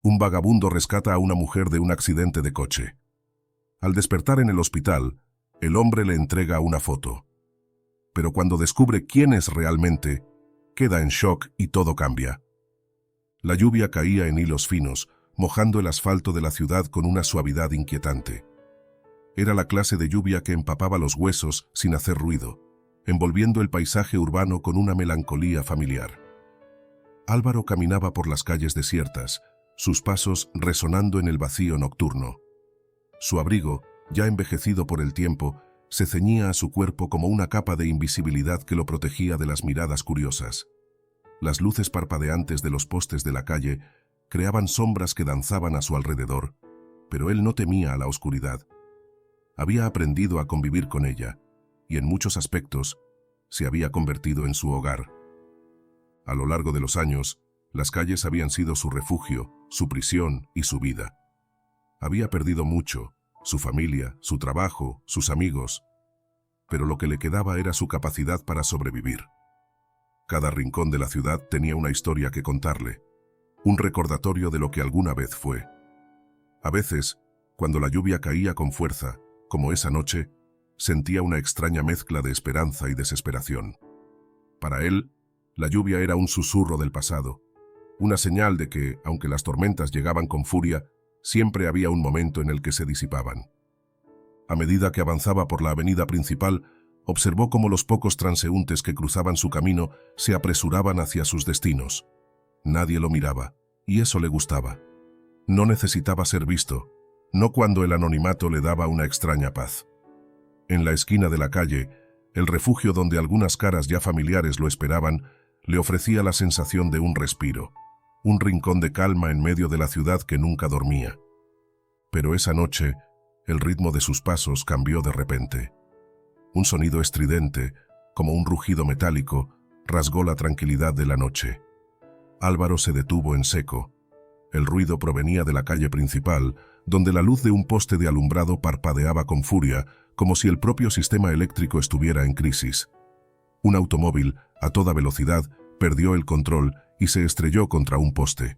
Un vagabundo rescata a una mujer de un accidente de coche. Al despertar en el hospital, el hombre le entrega una foto. Pero cuando descubre quién es realmente, queda en shock y todo cambia. La lluvia caía en hilos finos, mojando el asfalto de la ciudad con una suavidad inquietante. Era la clase de lluvia que empapaba los huesos sin hacer ruido, envolviendo el paisaje urbano con una melancolía familiar. Álvaro caminaba por las calles desiertas, sus pasos resonando en el vacío nocturno. Su abrigo, ya envejecido por el tiempo, se ceñía a su cuerpo como una capa de invisibilidad que lo protegía de las miradas curiosas. Las luces parpadeantes de los postes de la calle creaban sombras que danzaban a su alrededor, pero él no temía a la oscuridad. Había aprendido a convivir con ella, y en muchos aspectos se había convertido en su hogar. A lo largo de los años, las calles habían sido su refugio, su prisión y su vida. Había perdido mucho, su familia, su trabajo, sus amigos, pero lo que le quedaba era su capacidad para sobrevivir. Cada rincón de la ciudad tenía una historia que contarle, un recordatorio de lo que alguna vez fue. A veces, cuando la lluvia caía con fuerza, como esa noche, sentía una extraña mezcla de esperanza y desesperación. Para él, la lluvia era un susurro del pasado, una señal de que, aunque las tormentas llegaban con furia, siempre había un momento en el que se disipaban. A medida que avanzaba por la avenida principal, observó cómo los pocos transeúntes que cruzaban su camino se apresuraban hacia sus destinos. Nadie lo miraba, y eso le gustaba. No necesitaba ser visto, no cuando el anonimato le daba una extraña paz. En la esquina de la calle, el refugio donde algunas caras ya familiares lo esperaban, le ofrecía la sensación de un respiro, un rincón de calma en medio de la ciudad que nunca dormía. Pero esa noche, el ritmo de sus pasos cambió de repente. Un sonido estridente, como un rugido metálico, rasgó la tranquilidad de la noche. Álvaro se detuvo en seco. El ruido provenía de la calle principal, donde la luz de un poste de alumbrado parpadeaba con furia, como si el propio sistema eléctrico estuviera en crisis. Un automóvil, a toda velocidad, perdió el control y se estrelló contra un poste.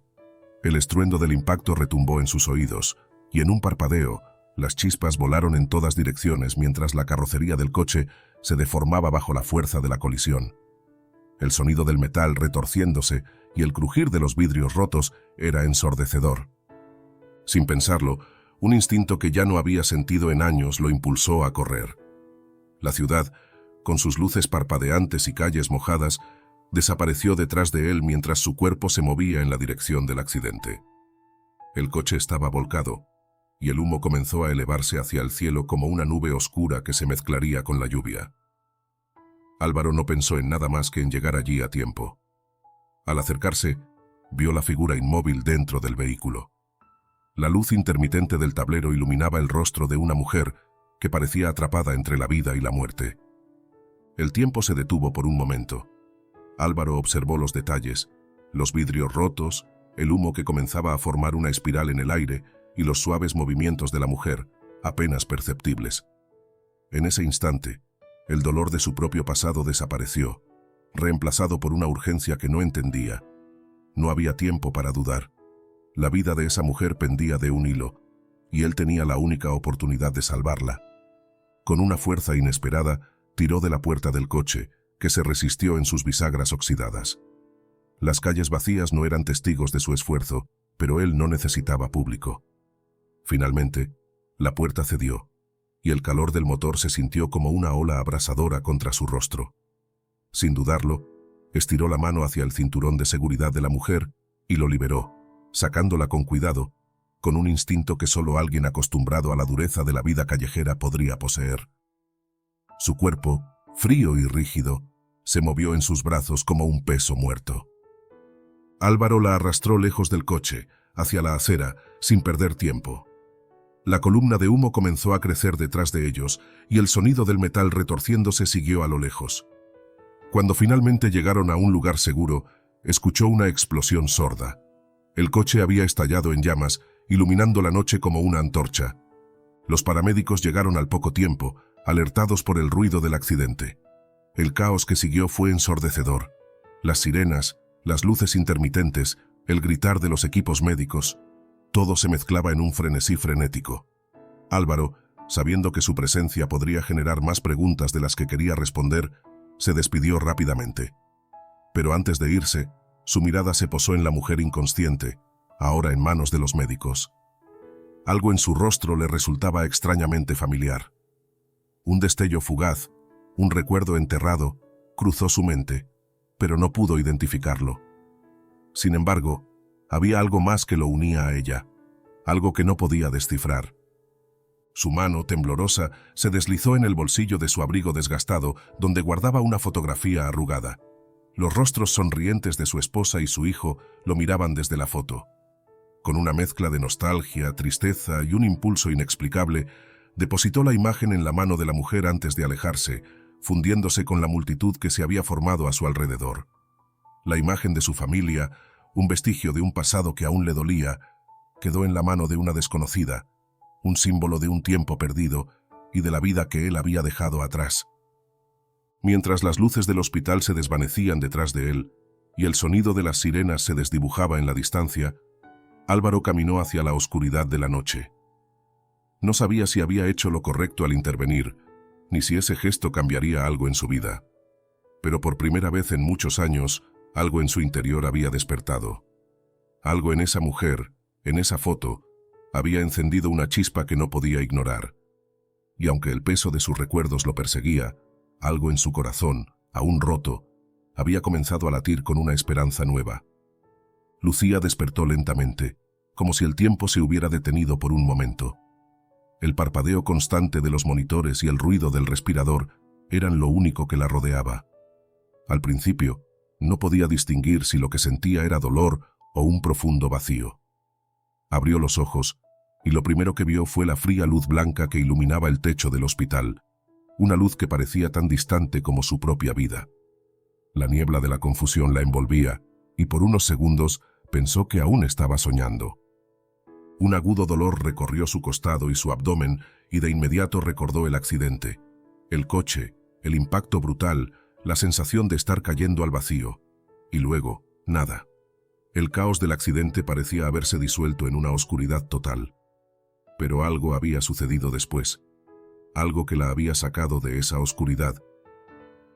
El estruendo del impacto retumbó en sus oídos, y en un parpadeo, las chispas volaron en todas direcciones mientras la carrocería del coche se deformaba bajo la fuerza de la colisión. El sonido del metal retorciéndose y el crujir de los vidrios rotos era ensordecedor. Sin pensarlo, un instinto que ya no había sentido en años lo impulsó a correr. La ciudad, con sus luces parpadeantes y calles mojadas, desapareció detrás de él mientras su cuerpo se movía en la dirección del accidente. El coche estaba volcado, y el humo comenzó a elevarse hacia el cielo como una nube oscura que se mezclaría con la lluvia. Álvaro no pensó en nada más que en llegar allí a tiempo. Al acercarse, vio la figura inmóvil dentro del vehículo. La luz intermitente del tablero iluminaba el rostro de una mujer que parecía atrapada entre la vida y la muerte. El tiempo se detuvo por un momento. Álvaro observó los detalles, los vidrios rotos, el humo que comenzaba a formar una espiral en el aire y los suaves movimientos de la mujer, apenas perceptibles. En ese instante, el dolor de su propio pasado desapareció, reemplazado por una urgencia que no entendía. No había tiempo para dudar. La vida de esa mujer pendía de un hilo, y él tenía la única oportunidad de salvarla. Con una fuerza inesperada, tiró de la puerta del coche, que se resistió en sus bisagras oxidadas. Las calles vacías no eran testigos de su esfuerzo, pero él no necesitaba público. Finalmente, la puerta cedió, y el calor del motor se sintió como una ola abrasadora contra su rostro. Sin dudarlo, estiró la mano hacia el cinturón de seguridad de la mujer y lo liberó, sacándola con cuidado, con un instinto que solo alguien acostumbrado a la dureza de la vida callejera podría poseer. Su cuerpo, frío y rígido, se movió en sus brazos como un peso muerto. Álvaro la arrastró lejos del coche, hacia la acera, sin perder tiempo. La columna de humo comenzó a crecer detrás de ellos, y el sonido del metal retorciéndose siguió a lo lejos. Cuando finalmente llegaron a un lugar seguro, escuchó una explosión sorda. El coche había estallado en llamas, iluminando la noche como una antorcha. Los paramédicos llegaron al poco tiempo, alertados por el ruido del accidente. El caos que siguió fue ensordecedor. Las sirenas, las luces intermitentes, el gritar de los equipos médicos, Todo se mezclaba en un frenesí frenético. Álvaro, sabiendo que su presencia podría generar más preguntas de las que quería responder, se despidió rápidamente. Pero antes de irse, su mirada se posó en la mujer inconsciente, ahora en manos de los médicos. Algo en su rostro le resultaba extrañamente familiar. Un destello fugaz, un recuerdo enterrado, cruzó su mente, pero no pudo identificarlo. Sin embargo, había algo más que lo unía a ella, algo que no podía descifrar. Su mano, temblorosa, se deslizó en el bolsillo de su abrigo desgastado, donde guardaba una fotografía arrugada. Los rostros sonrientes de su esposa y su hijo lo miraban desde la foto. Con una mezcla de nostalgia, tristeza y un impulso inexplicable, depositó la imagen en la mano de la mujer antes de alejarse, fundiéndose con la multitud que se había formado a su alrededor. La imagen de su familia, un vestigio de un pasado que aún le dolía, quedó en la mano de una desconocida, un símbolo de un tiempo perdido y de la vida que él había dejado atrás. Mientras las luces del hospital se desvanecían detrás de él y el sonido de las sirenas se desdibujaba en la distancia, Álvaro caminó hacia la oscuridad de la noche. No sabía si había hecho lo correcto al intervenir, ni si ese gesto cambiaría algo en su vida. Pero por primera vez en muchos años, algo en su interior había despertado. Algo en esa mujer, en esa foto, había encendido una chispa que no podía ignorar. Y aunque el peso de sus recuerdos lo perseguía, algo en su corazón, aún roto, había comenzado a latir con una esperanza nueva. Lucía despertó lentamente, como si el tiempo se hubiera detenido por un momento. El parpadeo constante de los monitores y el ruido del respirador eran lo único que la rodeaba. Al principio, no podía distinguir si lo que sentía era dolor o un profundo vacío. Abrió los ojos, y lo primero que vio fue la fría luz blanca que iluminaba el techo del hospital, una luz que parecía tan distante como su propia vida. La niebla de la confusión la envolvía, y por unos segundos pensó que aún estaba soñando. Un agudo dolor recorrió su costado y su abdomen, y de inmediato recordó el accidente, el coche, el impacto brutal, la sensación de estar cayendo al vacío. Y luego, nada. El caos del accidente parecía haberse disuelto en una oscuridad total. Pero algo había sucedido después, algo que la había sacado de esa oscuridad.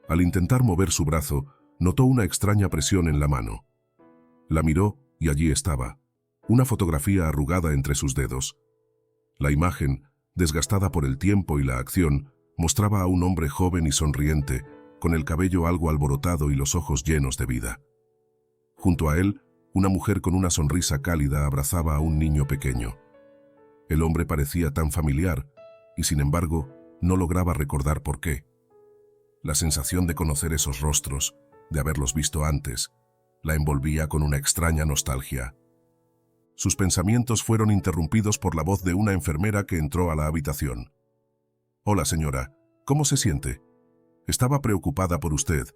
Al intentar mover su brazo, notó una extraña presión en la mano. La miró y allí estaba, una fotografía arrugada entre sus dedos. La imagen, desgastada por el tiempo y la acción, mostraba a un hombre joven y sonriente, con el cabello algo alborotado y los ojos llenos de vida. Junto a él, una mujer con una sonrisa cálida abrazaba a un niño pequeño. El hombre parecía tan familiar, y sin embargo, no lograba recordar por qué. La sensación de conocer esos rostros, de haberlos visto antes, la envolvía con una extraña nostalgia. Sus pensamientos fueron interrumpidos por la voz de una enfermera que entró a la habitación. «Hola, señora. ¿Cómo se siente? Estaba preocupada por usted.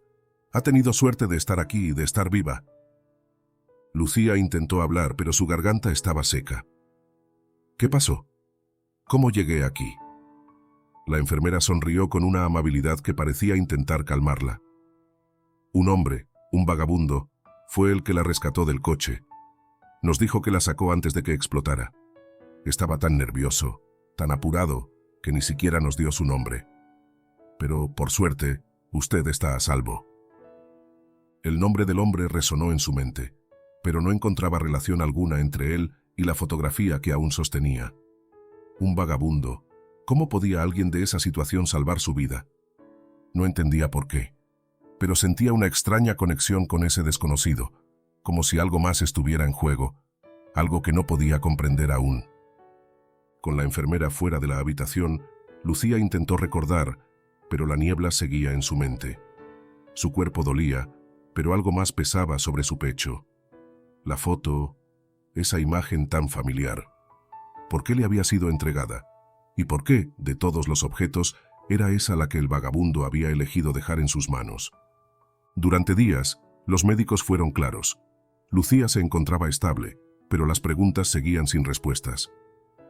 Ha tenido suerte de estar aquí y de estar viva». Lucía intentó hablar, pero su garganta estaba seca. «¿Qué pasó? ¿Cómo llegué aquí?» La enfermera sonrió con una amabilidad que parecía intentar calmarla. «Un hombre, un vagabundo, fue el que la rescató del coche. Nos dijo que la sacó antes de que explotara. Estaba tan nervioso, tan apurado, que ni siquiera nos dio su nombre. Pero, por suerte, usted está a salvo». El nombre del hombre resonó en su mente, pero no encontraba relación alguna entre él y la fotografía que aún sostenía. Un vagabundo. ¿Cómo podía alguien de esa situación salvar su vida? No entendía por qué, pero sentía una extraña conexión con ese desconocido, como si algo más estuviera en juego, algo que no podía comprender aún. Con la enfermera fuera de la habitación, Lucía intentó recordar, pero la niebla seguía en su mente. Su cuerpo dolía, pero algo más pesaba sobre su pecho. La foto, esa imagen tan familiar. ¿Por qué le había sido entregada? ¿Y por qué, de todos los objetos, era esa la que el vagabundo había elegido dejar en sus manos? Durante días, los médicos fueron claros. Lucía se encontraba estable, pero las preguntas seguían sin respuestas.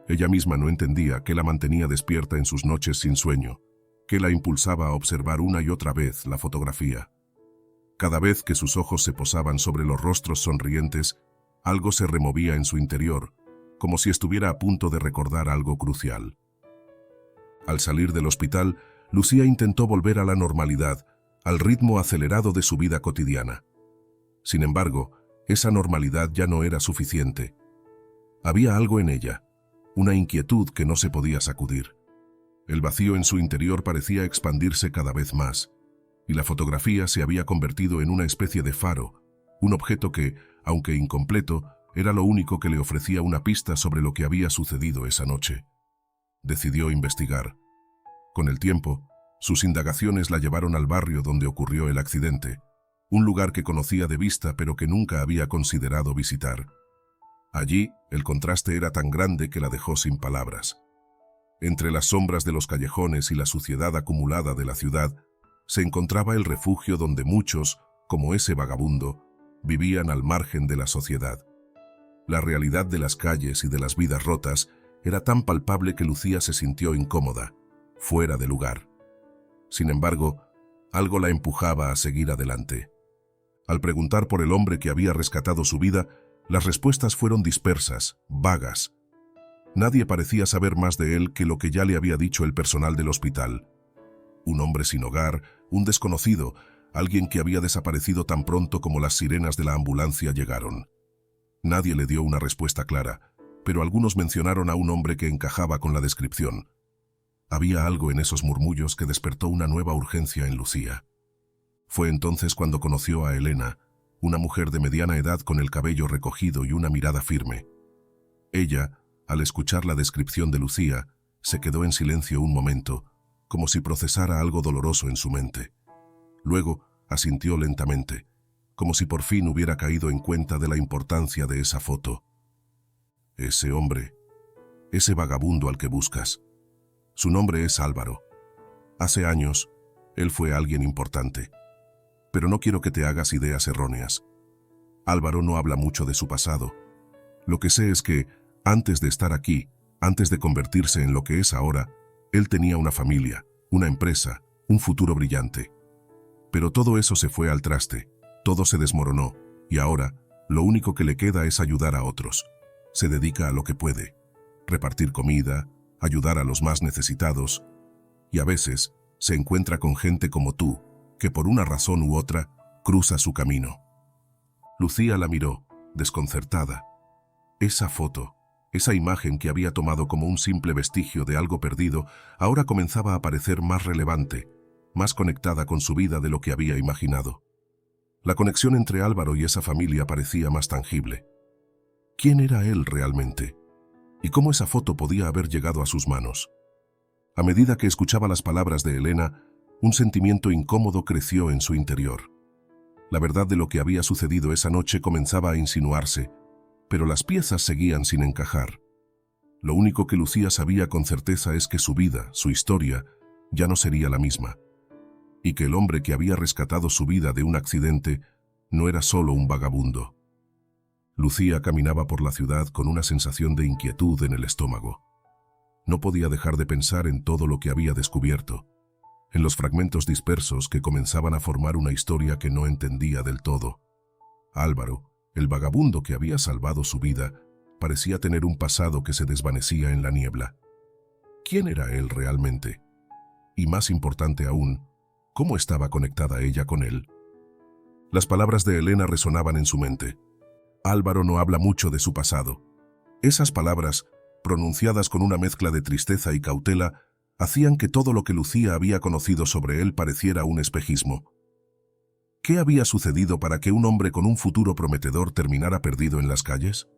Ella misma no entendía qué la mantenía despierta en sus noches sin sueño, qué la impulsaba a observar una y otra vez la fotografía. Cada vez que sus ojos se posaban sobre los rostros sonrientes, algo se removía en su interior, como si estuviera a punto de recordar algo crucial. Al salir del hospital, Lucía intentó volver a la normalidad, al ritmo acelerado de su vida cotidiana. Sin embargo, esa normalidad ya no era suficiente. Había algo en ella, una inquietud que no se podía sacudir. El vacío en su interior parecía expandirse cada vez más, y la fotografía se había convertido en una especie de faro, un objeto que, aunque incompleto, era lo único que le ofrecía una pista sobre lo que había sucedido esa noche. Decidió investigar. Con el tiempo, sus indagaciones la llevaron al barrio donde ocurrió el accidente, un lugar que conocía de vista pero que nunca había considerado visitar. Allí, el contraste era tan grande que la dejó sin palabras. Entre las sombras de los callejones y la suciedad acumulada de la ciudad, se encontraba el refugio donde muchos, como ese vagabundo, vivían al margen de la sociedad. La realidad de las calles y de las vidas rotas era tan palpable que Lucía se sintió incómoda, fuera de lugar. Sin embargo, algo la empujaba a seguir adelante. Al preguntar por el hombre que había rescatado su vida, las respuestas fueron dispersas, vagas. Nadie parecía saber más de él que lo que ya le había dicho el personal del hospital. Un hombre sin hogar, un desconocido, alguien que había desaparecido tan pronto como las sirenas de la ambulancia llegaron. Nadie le dio una respuesta clara, pero algunos mencionaron a un hombre que encajaba con la descripción. Había algo en esos murmullos que despertó una nueva urgencia en Lucía. Fue entonces cuando conoció a Elena, una mujer de mediana edad con el cabello recogido y una mirada firme. Ella, al escuchar la descripción de Lucía, se quedó en silencio un momento, como si procesara algo doloroso en su mente. Luego, asintió lentamente, como si por fin hubiera caído en cuenta de la importancia de esa foto. Ese hombre, ese vagabundo al que buscas. Su nombre es Álvaro. Hace años, él fue alguien importante. Pero no quiero que te hagas ideas erróneas. Álvaro no habla mucho de su pasado. Lo que sé es que, antes de estar aquí, antes de convertirse en lo que es ahora, él tenía una familia, una empresa, un futuro brillante. Pero todo eso se fue al traste, todo se desmoronó, y ahora, lo único que le queda es ayudar a otros. Se dedica a lo que puede, repartir comida, ayudar a los más necesitados, y a veces se encuentra con gente como tú, que por una razón u otra cruza su camino. Lucía la miró, desconcertada. Esa foto, esa imagen que había tomado como un simple vestigio de algo perdido, ahora comenzaba a parecer más relevante, más conectada con su vida de lo que había imaginado. La conexión entre Álvaro y esa familia parecía más tangible. ¿Quién era él realmente? ¿Y cómo esa foto podía haber llegado a sus manos? A medida que escuchaba las palabras de Elena, un sentimiento incómodo creció en su interior. La verdad de lo que había sucedido esa noche comenzaba a insinuarse, pero las piezas seguían sin encajar. Lo único que Lucía sabía con certeza es que su vida, su historia, ya no sería la misma, y que el hombre que había rescatado su vida de un accidente no era solo un vagabundo. Lucía caminaba por la ciudad con una sensación de inquietud en el estómago. No podía dejar de pensar en todo lo que había descubierto, en los fragmentos dispersos que comenzaban a formar una historia que no entendía del todo. Álvaro, el vagabundo que había salvado su vida, parecía tener un pasado que se desvanecía en la niebla. ¿Quién era él realmente? Y más importante aún, ¿cómo estaba conectada ella con él? Las palabras de Elena resonaban en su mente. Álvaro no habla mucho de su pasado. Esas palabras, pronunciadas con una mezcla de tristeza y cautela, hacían que todo lo que Lucía había conocido sobre él pareciera un espejismo. ¿Qué había sucedido para que un hombre con un futuro prometedor terminara perdido en las calles?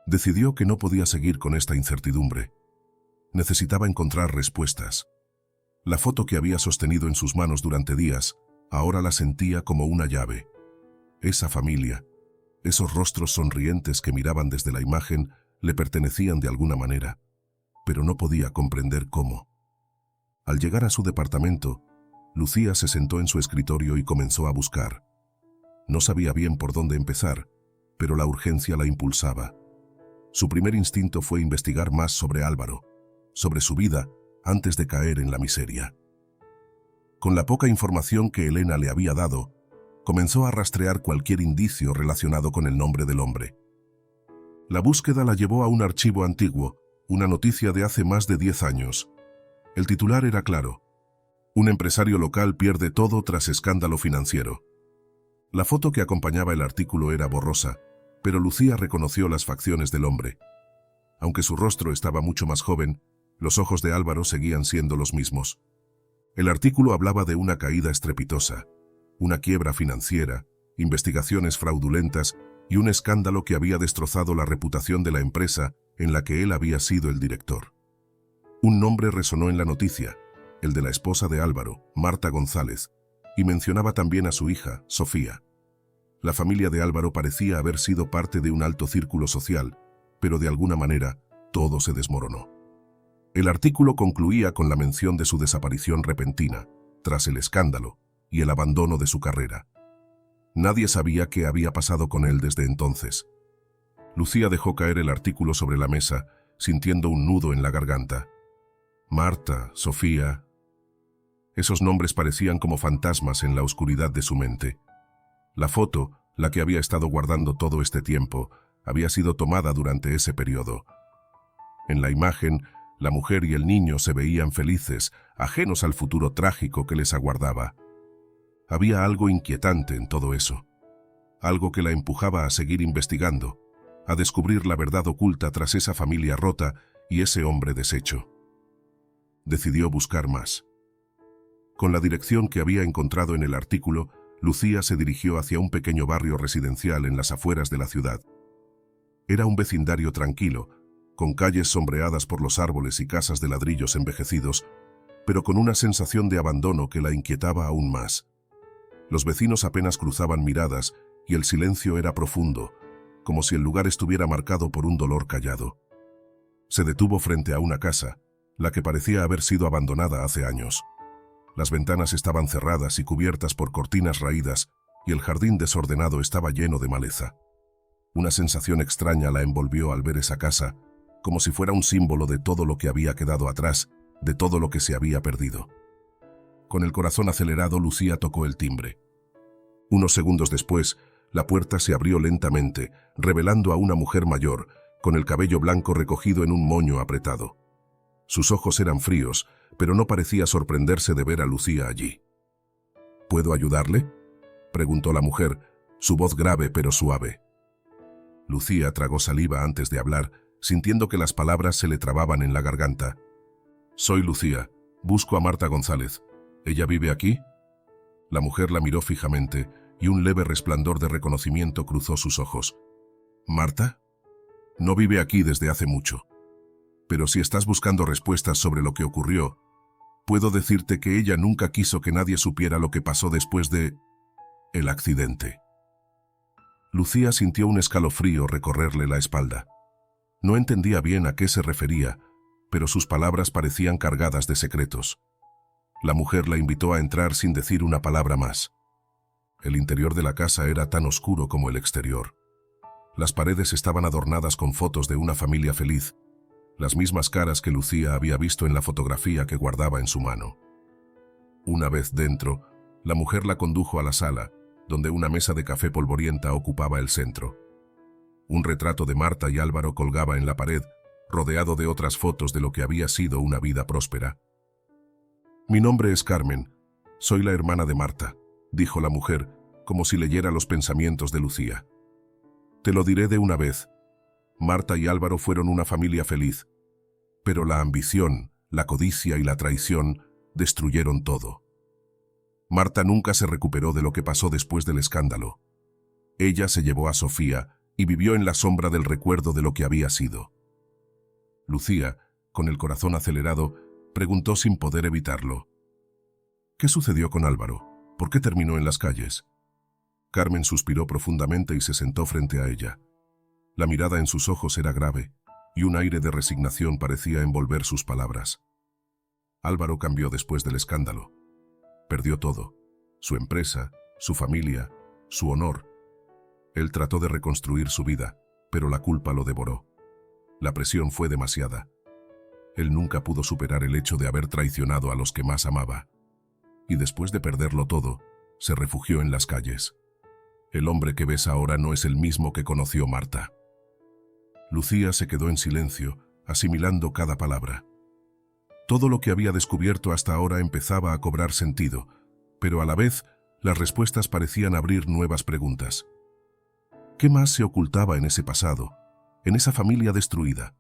Decidió que no podía seguir con esta incertidumbre. Necesitaba encontrar respuestas. La foto que había sostenido en sus manos durante días, ahora la sentía como una llave. Esa familia, esos rostros sonrientes que miraban desde la imagen, le pertenecían de alguna manera, pero no podía comprender cómo. Al llegar a su departamento, Lucía se sentó en su escritorio y comenzó a buscar. No sabía bien por dónde empezar, pero la urgencia la impulsaba. Su primer instinto fue investigar más sobre Álvaro, sobre su vida, antes de caer en la miseria. Con la poca información que Elena le había dado, comenzó a rastrear cualquier indicio relacionado con el nombre del hombre. La búsqueda la llevó a un archivo antiguo, una noticia de hace más de 10 años. El titular era claro: un empresario local pierde todo tras escándalo financiero. La foto que acompañaba el artículo era borrosa, pero Lucía reconoció las facciones del hombre. Aunque su rostro estaba mucho más joven, los ojos de Álvaro seguían siendo los mismos. El artículo hablaba de una caída estrepitosa, una quiebra financiera, investigaciones fraudulentas y un escándalo que había destrozado la reputación de la empresa en la que él había sido el director. Un nombre resonó en la noticia, el de la esposa de Álvaro, Marta González, y mencionaba también a su hija, Sofía. La familia de Álvaro parecía haber sido parte de un alto círculo social, pero de alguna manera todo se desmoronó. El artículo concluía con la mención de su desaparición repentina, tras el escándalo y el abandono de su carrera. Nadie sabía qué había pasado con él desde entonces. Lucía dejó caer el artículo sobre la mesa, sintiendo un nudo en la garganta. Marta, Sofía. Esos nombres parecían como fantasmas en la oscuridad de su mente. La foto, la que había estado guardando todo este tiempo, había sido tomada durante ese periodo. En la imagen, la mujer y el niño se veían felices, ajenos al futuro trágico que les aguardaba. Había algo inquietante en todo eso, algo que la empujaba a seguir investigando, a descubrir la verdad oculta tras esa familia rota y ese hombre deshecho. Decidió buscar más. Con la dirección que había encontrado en el artículo, Lucía se dirigió hacia un pequeño barrio residencial en las afueras de la ciudad. Era un vecindario tranquilo, con calles sombreadas por los árboles y casas de ladrillos envejecidos, pero con una sensación de abandono que la inquietaba aún más. Los vecinos apenas cruzaban miradas y el silencio era profundo, como si el lugar estuviera marcado por un dolor callado. Se detuvo frente a una casa, la que parecía haber sido abandonada hace años. Las ventanas estaban cerradas y cubiertas por cortinas raídas, y el jardín desordenado estaba lleno de maleza. Una sensación extraña la envolvió al ver esa casa, como si fuera un símbolo de todo lo que había quedado atrás, de todo lo que se había perdido. Con el corazón acelerado, Lucía tocó el timbre. Unos segundos después, la puerta se abrió lentamente, revelando a una mujer mayor, con el cabello blanco recogido en un moño apretado. Sus ojos eran fríos, pero no parecía sorprenderse de ver a Lucía allí. ¿Puedo ayudarle?, preguntó la mujer, su voz grave pero suave. Lucía tragó saliva antes de hablar, sintiendo que las palabras se le trababan en la garganta. «Soy Lucía. Busco a Marta González. ¿Ella vive aquí?» La mujer la miró fijamente y un leve resplandor de reconocimiento cruzó sus ojos. «¿Marta? No vive aquí desde hace mucho. Pero si estás buscando respuestas sobre lo que ocurrió, puedo decirte que ella nunca quiso que nadie supiera lo que pasó después de el accidente». Lucía sintió un escalofrío recorrerle la espalda. No entendía bien a qué se refería, pero sus palabras parecían cargadas de secretos. La mujer la invitó a entrar sin decir una palabra más. El interior de la casa era tan oscuro como el exterior. Las paredes estaban adornadas con fotos de una familia feliz, las mismas caras que Lucía había visto en la fotografía que guardaba en su mano. Una vez dentro, la mujer la condujo a la sala, donde una mesa de café polvorienta ocupaba el centro. Un retrato de Marta y Álvaro colgaba en la pared, rodeado de otras fotos de lo que había sido una vida próspera. «Mi nombre es Carmen. Soy la hermana de Marta», dijo la mujer, como si leyera los pensamientos de Lucía. «Te lo diré de una vez. Marta y Álvaro fueron una familia feliz, pero la ambición, la codicia y la traición destruyeron todo. Marta nunca se recuperó de lo que pasó después del escándalo. Ella se llevó a Sofía y vivió en la sombra del recuerdo de lo que había sido». Lucía, con el corazón acelerado, preguntó sin poder evitarlo. «¿Qué sucedió con Álvaro? ¿Por qué terminó en las calles?» Carmen suspiró profundamente y se sentó frente a ella. La mirada en sus ojos era grave, y un aire de resignación parecía envolver sus palabras. Álvaro cambió después del escándalo. Perdió todo: su empresa, su familia, su honor. Él trató de reconstruir su vida, pero la culpa lo devoró. La presión fue demasiada. Él nunca pudo superar el hecho de haber traicionado a los que más amaba. Y después de perderlo todo, se refugió en las calles. El hombre que ves ahora no es el mismo que conoció Marta. Lucía se quedó en silencio, asimilando cada palabra. Todo lo que había descubierto hasta ahora empezaba a cobrar sentido, pero a la vez las respuestas parecían abrir nuevas preguntas. ¿Qué más se ocultaba en ese pasado, en esa familia destruida?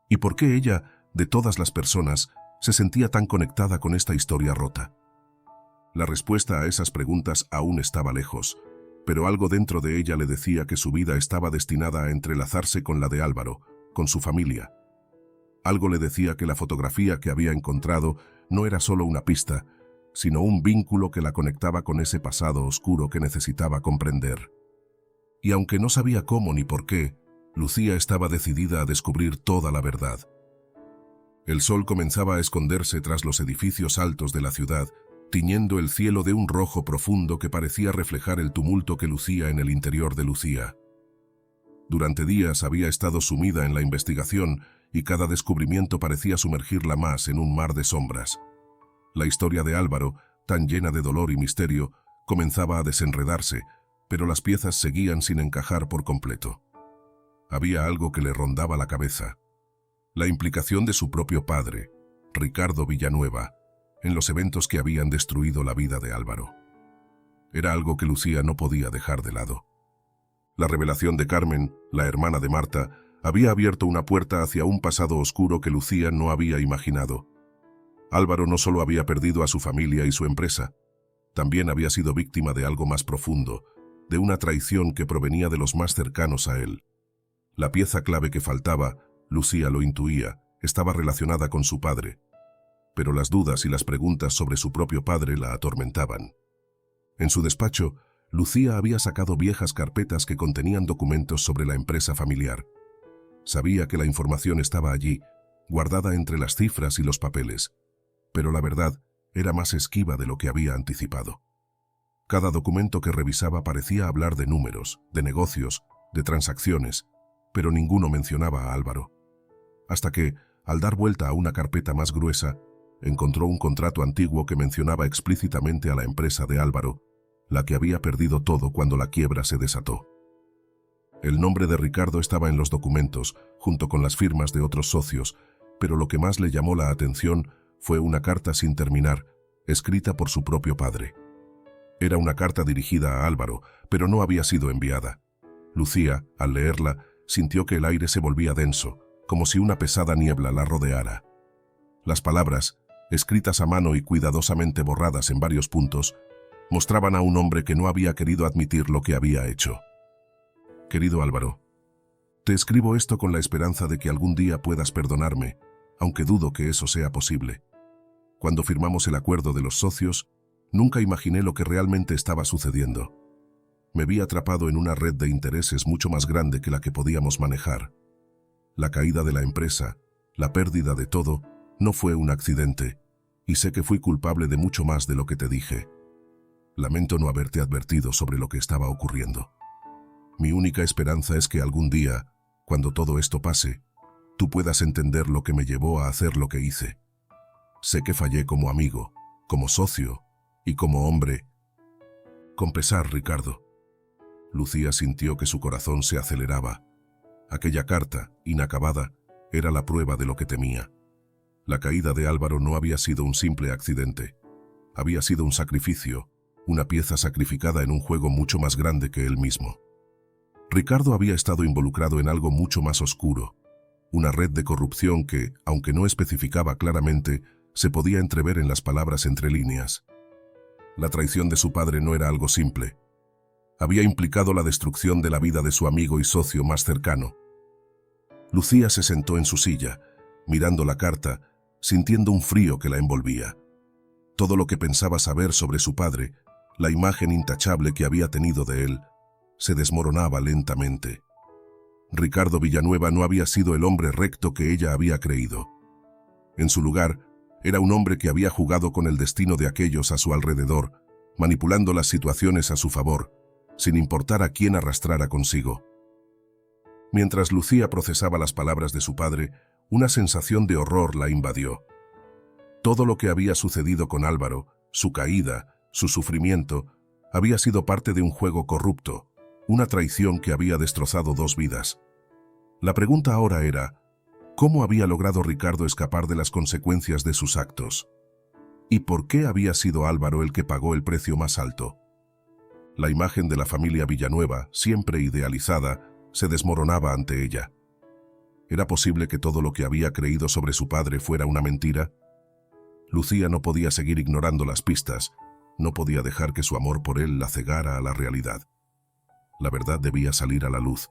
¿Y por qué ella, de todas las personas, se sentía tan conectada con esta historia rota? La respuesta a esas preguntas aún estaba lejos, pero algo dentro de ella le decía que su vida estaba destinada a entrelazarse con la de Álvaro, con su familia. Algo le decía que la fotografía que había encontrado no era solo una pista, sino un vínculo que la conectaba con ese pasado oscuro que necesitaba comprender. Y aunque no sabía cómo ni por qué, Lucía estaba decidida a descubrir toda la verdad. El sol comenzaba a esconderse tras los edificios altos de la ciudad, tiñendo el cielo de un rojo profundo que parecía reflejar el tumulto que lucía en el interior de Lucía. Durante días había estado sumida en la investigación y cada descubrimiento parecía sumergirla más en un mar de sombras. La historia de Álvaro, tan llena de dolor y misterio, comenzaba a desenredarse, pero las piezas seguían sin encajar por completo. Había algo que le rondaba la cabeza. La implicación de su propio padre, Ricardo Villanueva, en los eventos que habían destruido la vida de Álvaro. Era algo que Lucía no podía dejar de lado. La revelación de Carmen, la hermana de Marta, había abierto una puerta hacia un pasado oscuro que Lucía no había imaginado. Álvaro no solo había perdido a su familia y su empresa, también había sido víctima de algo más profundo, de una traición que provenía de los más cercanos a él. La pieza clave que faltaba, Lucía lo intuía, estaba relacionada con su padre, pero las dudas y las preguntas sobre su propio padre la atormentaban. En su despacho, Lucía había sacado viejas carpetas que contenían documentos sobre la empresa familiar. Sabía que la información estaba allí, guardada entre las cifras y los papeles, pero la verdad era más esquiva de lo que había anticipado. Cada documento que revisaba parecía hablar de números, de negocios, de transacciones, pero ninguno mencionaba a Álvaro. Hasta que, al dar vuelta a una carpeta más gruesa, encontró un contrato antiguo que mencionaba explícitamente a la empresa de Álvaro, la que había perdido todo cuando la quiebra se desató. El nombre de Ricardo estaba en los documentos, junto con las firmas de otros socios, pero lo que más le llamó la atención fue una carta sin terminar, escrita por su propio padre. Era una carta dirigida a Álvaro, pero no había sido enviada. Lucía, al leerla, sintió que el aire se volvía denso, como si una pesada niebla la rodeara. Las palabras, escritas a mano y cuidadosamente borradas en varios puntos, mostraban a un hombre que no había querido admitir lo que había hecho. Querido Álvaro, te escribo esto con la esperanza de que algún día puedas perdonarme, aunque dudo que eso sea posible. Cuando firmamos el acuerdo de los socios, nunca imaginé lo que realmente estaba sucediendo. Me vi atrapado en una red de intereses mucho más grande que la que podíamos manejar. La caída de la empresa, la pérdida de todo, no fue un accidente, y sé que fui culpable de mucho más de lo que te dije. Lamento no haberte advertido sobre lo que estaba ocurriendo. Mi única esperanza es que algún día, cuando todo esto pase, tú puedas entender lo que me llevó a hacer lo que hice. Sé que fallé como amigo, como socio y como hombre. Con pesar, Ricardo. Lucía sintió que su corazón se aceleraba. Aquella carta, inacabada, era la prueba de lo que temía. La caída de Álvaro no había sido un simple accidente. Había sido un sacrificio, una pieza sacrificada en un juego mucho más grande que él mismo. Ricardo había estado involucrado en algo mucho más oscuro, una red de corrupción que, aunque no especificaba claramente, se podía entrever en las palabras entre líneas. La traición de su padre no era algo simple. Había implicado la destrucción de la vida de su amigo y socio más cercano. Lucía se sentó en su silla, mirando la carta, sintiendo un frío que la envolvía. Todo lo que pensaba saber sobre su padre, la imagen intachable que había tenido de él, se desmoronaba lentamente. Ricardo Villanueva no había sido el hombre recto que ella había creído. En su lugar, era un hombre que había jugado con el destino de aquellos a su alrededor, manipulando las situaciones a su favor, sin importar a quién arrastrara consigo. Mientras Lucía procesaba las palabras de su padre, una sensación de horror la invadió. Todo lo que había sucedido con Álvaro, su caída, su sufrimiento, había sido parte de un juego corrupto, una traición que había destrozado dos vidas. La pregunta ahora era, ¿cómo había logrado Ricardo escapar de las consecuencias de sus actos? ¿Y por qué había sido Álvaro el que pagó el precio más alto? La imagen de la familia Villanueva, siempre idealizada, se desmoronaba ante ella. ¿Era posible que todo lo que había creído sobre su padre fuera una mentira? Lucía no podía seguir ignorando las pistas, no podía dejar que su amor por él la cegara a la realidad. La verdad debía salir a la luz,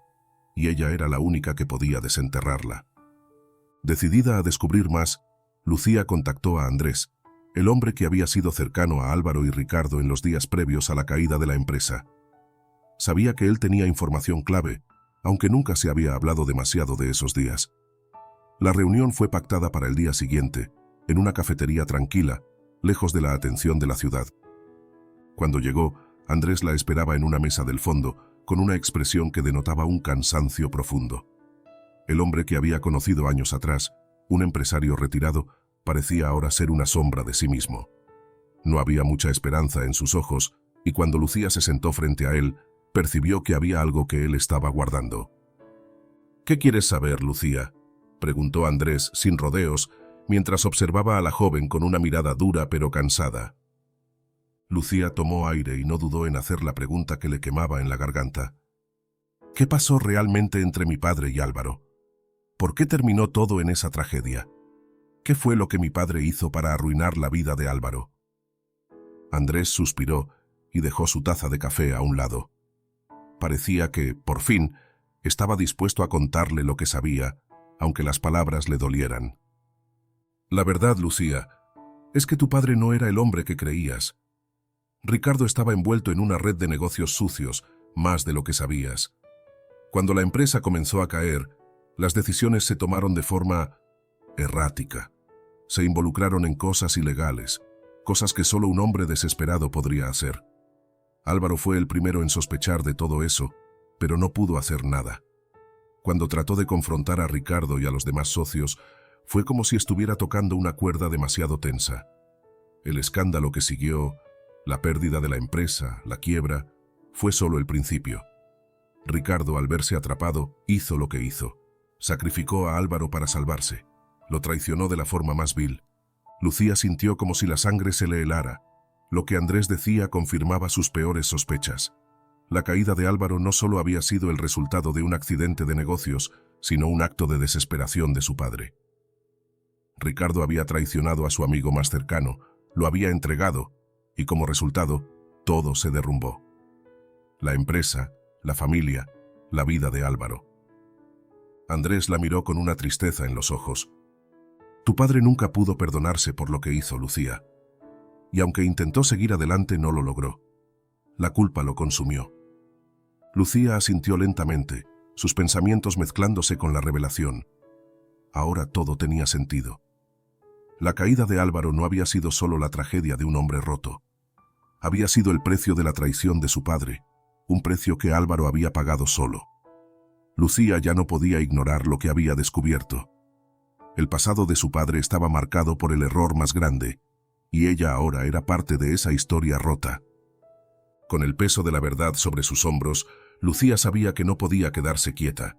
y ella era la única que podía desenterrarla. Decidida a descubrir más, Lucía contactó a Andrés, el hombre que había sido cercano a Álvaro y Ricardo en los días previos a la caída de la empresa. Sabía que él tenía información clave, aunque nunca se había hablado demasiado de esos días. La reunión fue pactada para el día siguiente, en una cafetería tranquila, lejos de la atención de la ciudad. Cuando llegó, Andrés la esperaba en una mesa del fondo, con una expresión que denotaba un cansancio profundo. El hombre que había conocido años atrás, un empresario retirado, parecía ahora ser una sombra de sí mismo. No había mucha esperanza en sus ojos, y cuando Lucía se sentó frente a él, percibió que había algo que él estaba guardando. «¿Qué quieres saber, Lucía?», preguntó Andrés sin rodeos, mientras observaba a la joven con una mirada dura pero cansada. Lucía tomó aire y no dudó en hacer la pregunta que le quemaba en la garganta. «¿Qué pasó realmente entre mi padre y Álvaro? ¿Por qué terminó todo en esa tragedia? ¿Qué fue lo que mi padre hizo para arruinar la vida de Álvaro?». Andrés suspiró y dejó su taza de café a un lado. Parecía que, por fin, estaba dispuesto a contarle lo que sabía, aunque las palabras le dolieran. «La verdad, Lucía, es que tu padre no era el hombre que creías. Ricardo estaba envuelto en una red de negocios sucios, más de lo que sabías. Cuando la empresa comenzó a caer, las decisiones se tomaron de forma errática. Se involucraron en cosas ilegales, cosas que solo un hombre desesperado podría hacer. Álvaro fue el primero en sospechar de todo eso, pero no pudo hacer nada. Cuando trató de confrontar a Ricardo y a los demás socios, fue como si estuviera tocando una cuerda demasiado tensa. El escándalo que siguió, la pérdida de la empresa, la quiebra, fue solo el principio. Ricardo, al verse atrapado, hizo lo que hizo. Sacrificó a Álvaro para salvarse. Lo traicionó de la forma más vil. Lucía sintió como si la sangre se le helara. Lo que Andrés decía confirmaba sus peores sospechas. La caída de Álvaro no solo había sido el resultado de un accidente de negocios, sino un acto de desesperación de su padre. Ricardo había traicionado a su amigo más cercano, lo había entregado, y como resultado, todo se derrumbó. La empresa, la familia, la vida de Álvaro. Andrés la miró con una tristeza en los ojos. «Tu padre nunca pudo perdonarse por lo que hizo, Lucía. Y aunque intentó seguir adelante, no lo logró. La culpa lo consumió». Lucía asintió lentamente, sus pensamientos mezclándose con la revelación. Ahora todo tenía sentido. La caída de Álvaro no había sido solo la tragedia de un hombre roto. Había sido el precio de la traición de su padre, un precio que Álvaro había pagado solo. Lucía ya no podía ignorar lo que había descubierto. El pasado de su padre estaba marcado por el error más grande, y ella ahora era parte de esa historia rota. Con el peso de la verdad sobre sus hombros, Lucía sabía que no podía quedarse quieta.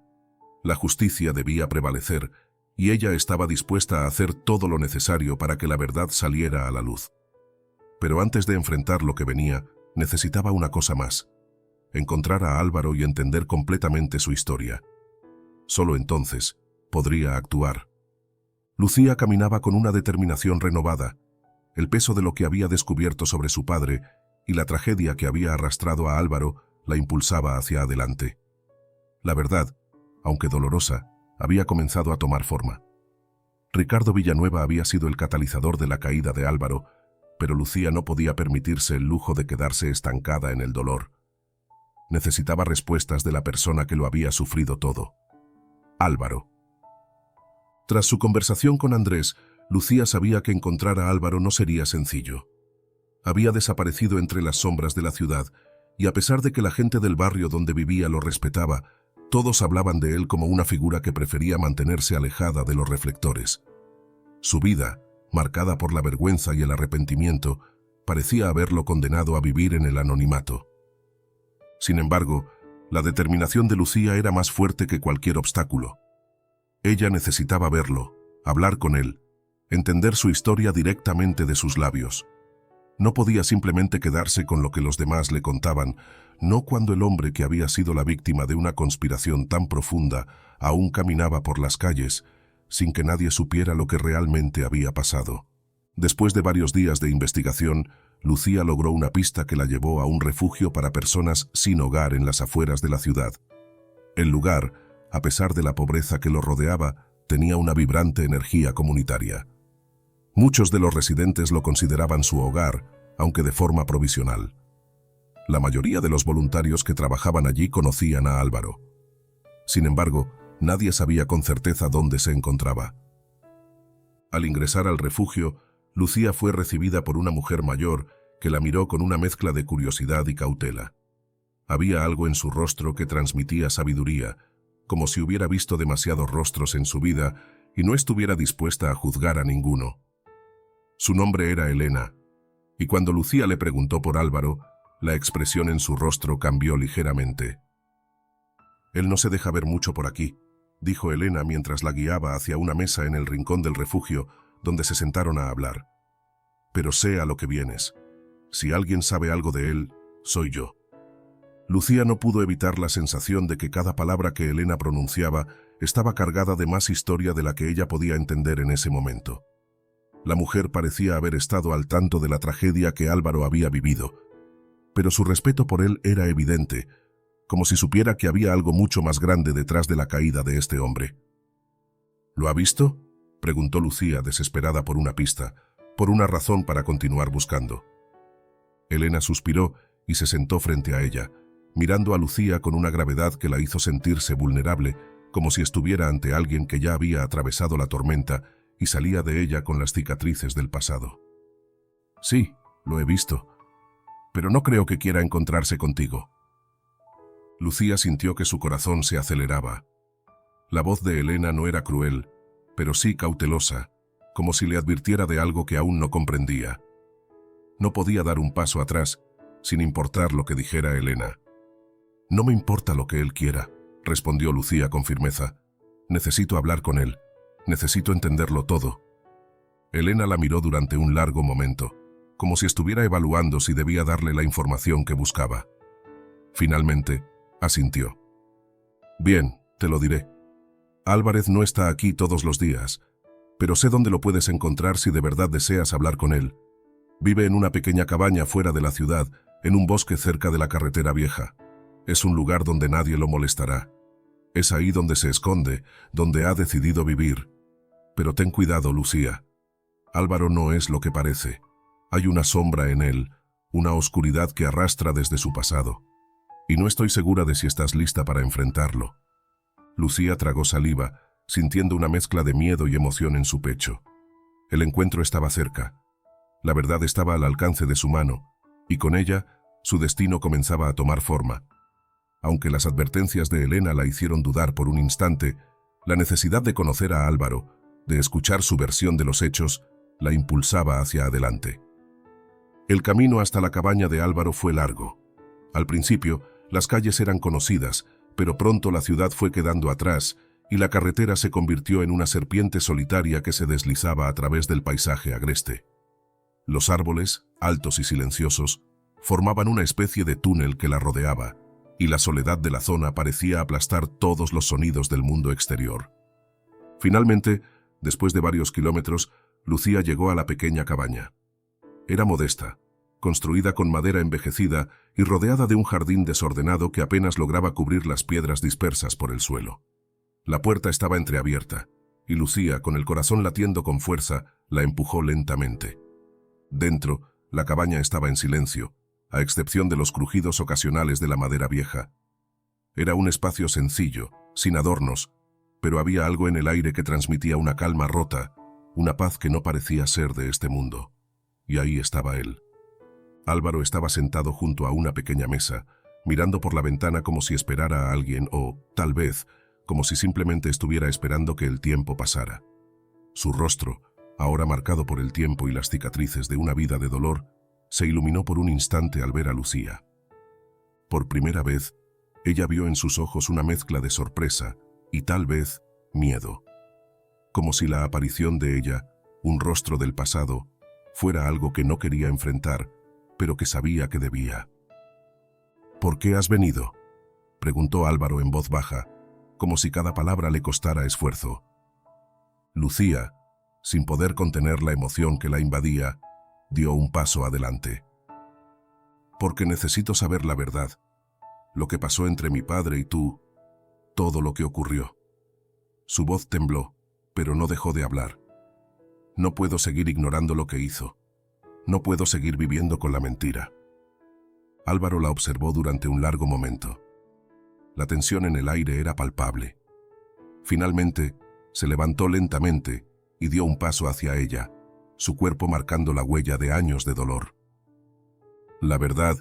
La justicia debía prevalecer, y ella estaba dispuesta a hacer todo lo necesario para que la verdad saliera a la luz. Pero antes de enfrentar lo que venía, necesitaba una cosa más: encontrar a Álvaro y entender completamente su historia. Solo entonces podría actuar. Lucía caminaba con una determinación renovada. El peso de lo que había descubierto sobre su padre y la tragedia que había arrastrado a Álvaro la impulsaba hacia adelante. La verdad, aunque dolorosa, había comenzado a tomar forma. Ricardo Villanueva había sido el catalizador de la caída de Álvaro, pero Lucía no podía permitirse el lujo de quedarse estancada en el dolor. Necesitaba respuestas de la persona que lo había sufrido todo: Álvaro. Tras su conversación con Andrés, Lucía sabía que encontrar a Álvaro no sería sencillo. Había desaparecido entre las sombras de la ciudad, y a pesar de que la gente del barrio donde vivía lo respetaba, todos hablaban de él como una figura que prefería mantenerse alejada de los reflectores. Su vida, marcada por la vergüenza y el arrepentimiento, parecía haberlo condenado a vivir en el anonimato. Sin embargo, La determinación de Lucía era más fuerte que cualquier obstáculo. Ella necesitaba verlo, hablar con él, entender su historia directamente de sus labios. No podía simplemente quedarse con lo que los demás le contaban, no cuando el hombre que había sido la víctima de una conspiración tan profunda aún caminaba por las calles, sin que nadie supiera lo que realmente había pasado. Después de varios días de investigación, Lucía logró una pista que la llevó a un refugio para personas sin hogar en las afueras de la ciudad. El lugar, a pesar de la pobreza que lo rodeaba, tenía una vibrante energía comunitaria. Muchos de los residentes lo consideraban su hogar, aunque de forma provisional. La mayoría de los voluntarios que trabajaban allí conocían a Álvaro. Sin embargo, nadie sabía con certeza dónde se encontraba. Al ingresar al refugio, Lucía fue recibida por una mujer mayor que la miró con una mezcla de curiosidad y cautela. Había algo en su rostro que transmitía sabiduría, como si hubiera visto demasiados rostros en su vida y no estuviera dispuesta a juzgar a ninguno. Su nombre era Elena, y cuando Lucía le preguntó por Álvaro, la expresión en su rostro cambió ligeramente. «Él no se deja ver mucho por aquí», dijo Elena mientras la guiaba hacia una mesa en el rincón del refugio, donde se sentaron a hablar. «Pero sé a lo que vienes. Si alguien sabe algo de él, soy yo». Lucía no pudo evitar la sensación de que cada palabra que Elena pronunciaba estaba cargada de más historia de la que ella podía entender en ese momento. La mujer parecía haber estado al tanto de la tragedia que Álvaro había vivido, pero su respeto por él era evidente, como si supiera que había algo mucho más grande detrás de la caída de este hombre. «¿Lo ha visto?», preguntó Lucía, desesperada por una pista, por una razón para continuar buscando. Elena suspiró y se sentó frente a ella, mirando a Lucía con una gravedad que la hizo sentirse vulnerable, como si estuviera ante alguien que ya había atravesado la tormenta y salía de ella con las cicatrices del pasado. «Sí, lo he visto, pero no creo que quiera encontrarse contigo». Lucía sintió que su corazón se aceleraba. La voz de Elena no era cruel, pero sí cautelosa, como si le advirtiera de algo que aún no comprendía. No podía dar un paso atrás, sin importar lo que dijera Elena. «No me importa lo que él quiera», respondió Lucía con firmeza. «Necesito hablar con él. Necesito entenderlo todo». Elena la miró durante un largo momento, como si estuviera evaluando si debía darle la información que buscaba. Finalmente, asintió. «Bien, te lo diré. Álvarez no está aquí todos los días, pero sé dónde lo puedes encontrar si de verdad deseas hablar con él. Vive en una pequeña cabaña fuera de la ciudad, en un bosque cerca de la carretera vieja. Es un lugar donde nadie lo molestará. Es ahí donde se esconde, donde ha decidido vivir. Pero ten cuidado, Lucía. Álvaro no es lo que parece. Hay una sombra en él, una oscuridad que arrastra desde su pasado. Y no estoy segura de si estás lista para enfrentarlo». Lucía tragó saliva, sintiendo una mezcla de miedo y emoción en su pecho. El encuentro estaba cerca. La verdad estaba al alcance de su mano, y con ella, su destino comenzaba a tomar forma. Aunque las advertencias de Elena la hicieron dudar por un instante, la necesidad de conocer a Álvaro, de escuchar su versión de los hechos, la impulsaba hacia adelante. El camino hasta la cabaña de Álvaro fue largo. Al principio, las calles eran conocidas, pero pronto la ciudad fue quedando atrás y la carretera se convirtió en una serpiente solitaria que se deslizaba a través del paisaje agreste. Los árboles, altos y silenciosos, formaban una especie de túnel que la rodeaba, y la soledad de la zona parecía aplastar todos los sonidos del mundo exterior. Finalmente, después de varios kilómetros, Lucía llegó a la pequeña cabaña. Era modesta, construida con madera envejecida y rodeada de un jardín desordenado que apenas lograba cubrir las piedras dispersas por el suelo. La puerta estaba entreabierta, y Lucía, con el corazón latiendo con fuerza, la empujó lentamente. Dentro, la cabaña estaba en silencio, a excepción de los crujidos ocasionales de la madera vieja. Era un espacio sencillo, sin adornos, pero había algo en el aire que transmitía una calma rota, una paz que no parecía ser de este mundo. Y ahí estaba él. Álvaro estaba sentado junto a una pequeña mesa, mirando por la ventana como si esperara a alguien o, tal vez, como si simplemente estuviera esperando que el tiempo pasara. Su rostro, ahora marcado por el tiempo y las cicatrices de una vida de dolor, se iluminó por un instante al ver a Lucía. Por primera vez, Ella vio en sus ojos una mezcla de sorpresa y tal vez miedo, como si la aparición de ella, un rostro del pasado, fuera algo que no quería enfrentar, pero que sabía que debía. ¿Por qué has venido?, preguntó Álvaro en voz baja, como si cada palabra le costara esfuerzo. Lucía, sin poder contener la emoción que la invadía, dio un paso adelante. Porque necesito saber la verdad, lo que pasó entre mi padre y tú, todo lo que ocurrió. Su voz tembló, pero no dejó de hablar. No puedo seguir ignorando lo que hizo. No puedo seguir viviendo con la mentira. Álvaro la observó durante un largo momento. La tensión en el aire era palpable. Finalmente, se levantó lentamente y dio un paso hacia ella, su cuerpo marcando la huella de años de dolor. La verdad,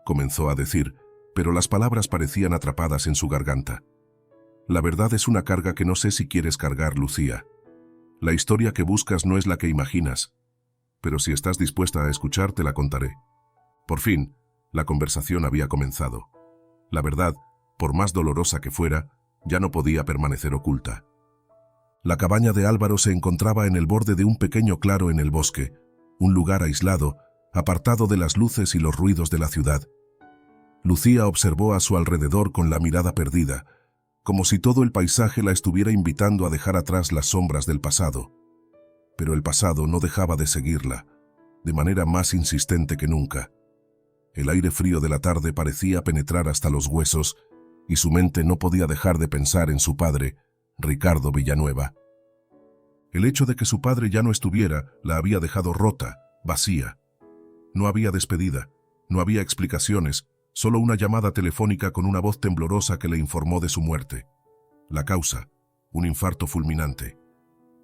comenzó a decir, pero las palabras parecían atrapadas en su garganta. La verdad es una carga que no sé si quieres cargar, Lucía. La historia que buscas no es la que imaginas, pero si estás dispuesta a escuchar, te la contaré. Por fin, la conversación había comenzado. La verdad, por más dolorosa que fuera, ya no podía permanecer oculta. La cabaña de Álvaro se encontraba en el borde de un pequeño claro en el bosque, un lugar aislado, apartado de las luces y los ruidos de la ciudad. Lucía observó a su alrededor con la mirada perdida, como si todo el paisaje la estuviera invitando a dejar atrás las sombras del pasado. Pero el pasado no dejaba de seguirla, de manera más insistente que nunca. El aire frío de la tarde parecía penetrar hasta los huesos, y su mente no podía dejar de pensar en su padre, Ricardo Villanueva. El hecho de que su padre ya no estuviera la había dejado rota, vacía. No había despedida, no había explicaciones, solo una llamada telefónica con una voz temblorosa que le informó de su muerte. La causa, un infarto fulminante.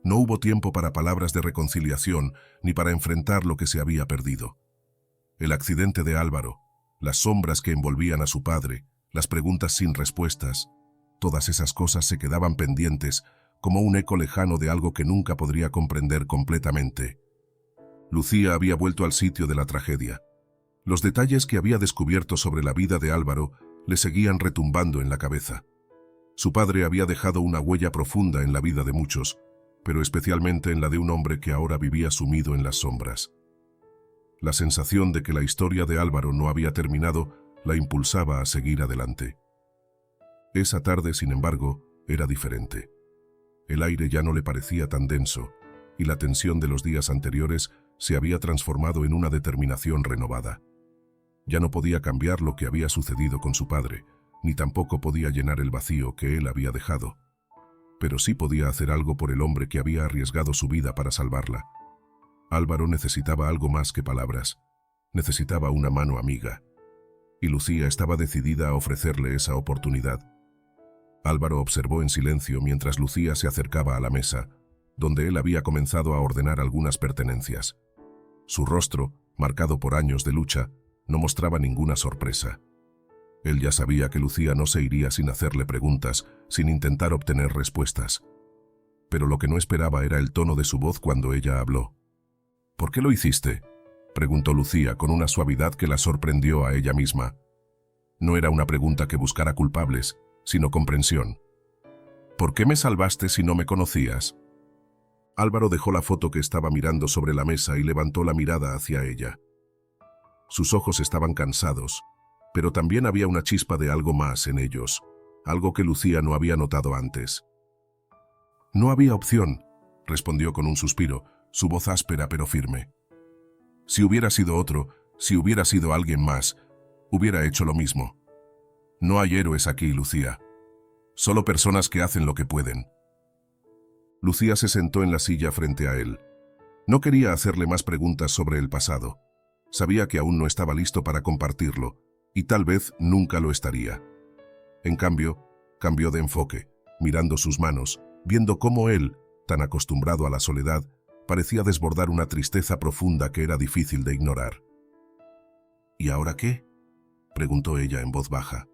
No hubo tiempo para palabras de reconciliación ni para enfrentar lo que se había perdido. El accidente de Álvaro, las sombras que envolvían a su padre, las preguntas sin respuestas, todas esas cosas se quedaban pendientes como un eco lejano de algo que nunca podría comprender completamente. Lucía había vuelto al sitio de la tragedia. Los detalles que había descubierto sobre la vida de Álvaro le seguían retumbando en la cabeza. Su padre había dejado una huella profunda en la vida de muchos, pero especialmente en la de un hombre que ahora vivía sumido en las sombras. La sensación de que la historia de Álvaro no había terminado la impulsaba a seguir adelante. Esa tarde, sin embargo, era diferente. El aire ya no le parecía tan denso, y la tensión de los días anteriores se había transformado en una determinación renovada. Ya no podía cambiar lo que había sucedido con su padre, ni tampoco podía llenar el vacío que él había dejado. Pero sí podía hacer algo por el hombre que había arriesgado su vida para salvarla. Álvaro necesitaba algo más que palabras. Necesitaba una mano amiga. Y Lucía estaba decidida a ofrecerle esa oportunidad. Álvaro observó en silencio mientras Lucía se acercaba a la mesa, donde él había comenzado a ordenar algunas pertenencias. Su rostro, marcado por años de lucha, no mostraba ninguna sorpresa. Él ya sabía que Lucía no se iría sin hacerle preguntas, sin intentar obtener respuestas. Pero lo que no esperaba era el tono de su voz cuando ella habló. ¿Por qué lo hiciste?, preguntó Lucía con una suavidad que la sorprendió a ella misma. No era una pregunta que buscara culpables, sino comprensión. ¿Por qué me salvaste si no me conocías? Álvaro dejó la foto que estaba mirando sobre la mesa y levantó la mirada hacia ella. Sus ojos estaban cansados, pero también había una chispa de algo más en ellos, algo que Lucía no había notado antes. No había opción, respondió con un suspiro, su voz áspera pero firme. Si hubiera sido otro, si hubiera sido alguien más, hubiera hecho lo mismo. No hay héroes aquí, Lucía. Solo personas que hacen lo que pueden. Lucía se sentó en la silla frente a él. No quería hacerle más preguntas sobre el pasado. Sabía que aún no estaba listo para compartirlo, y tal vez nunca lo estaría. En cambio, cambió de enfoque, mirando sus manos, viendo cómo él, tan acostumbrado a la soledad, parecía desbordar una tristeza profunda que era difícil de ignorar. ¿Y ahora qué?, preguntó ella en voz baja.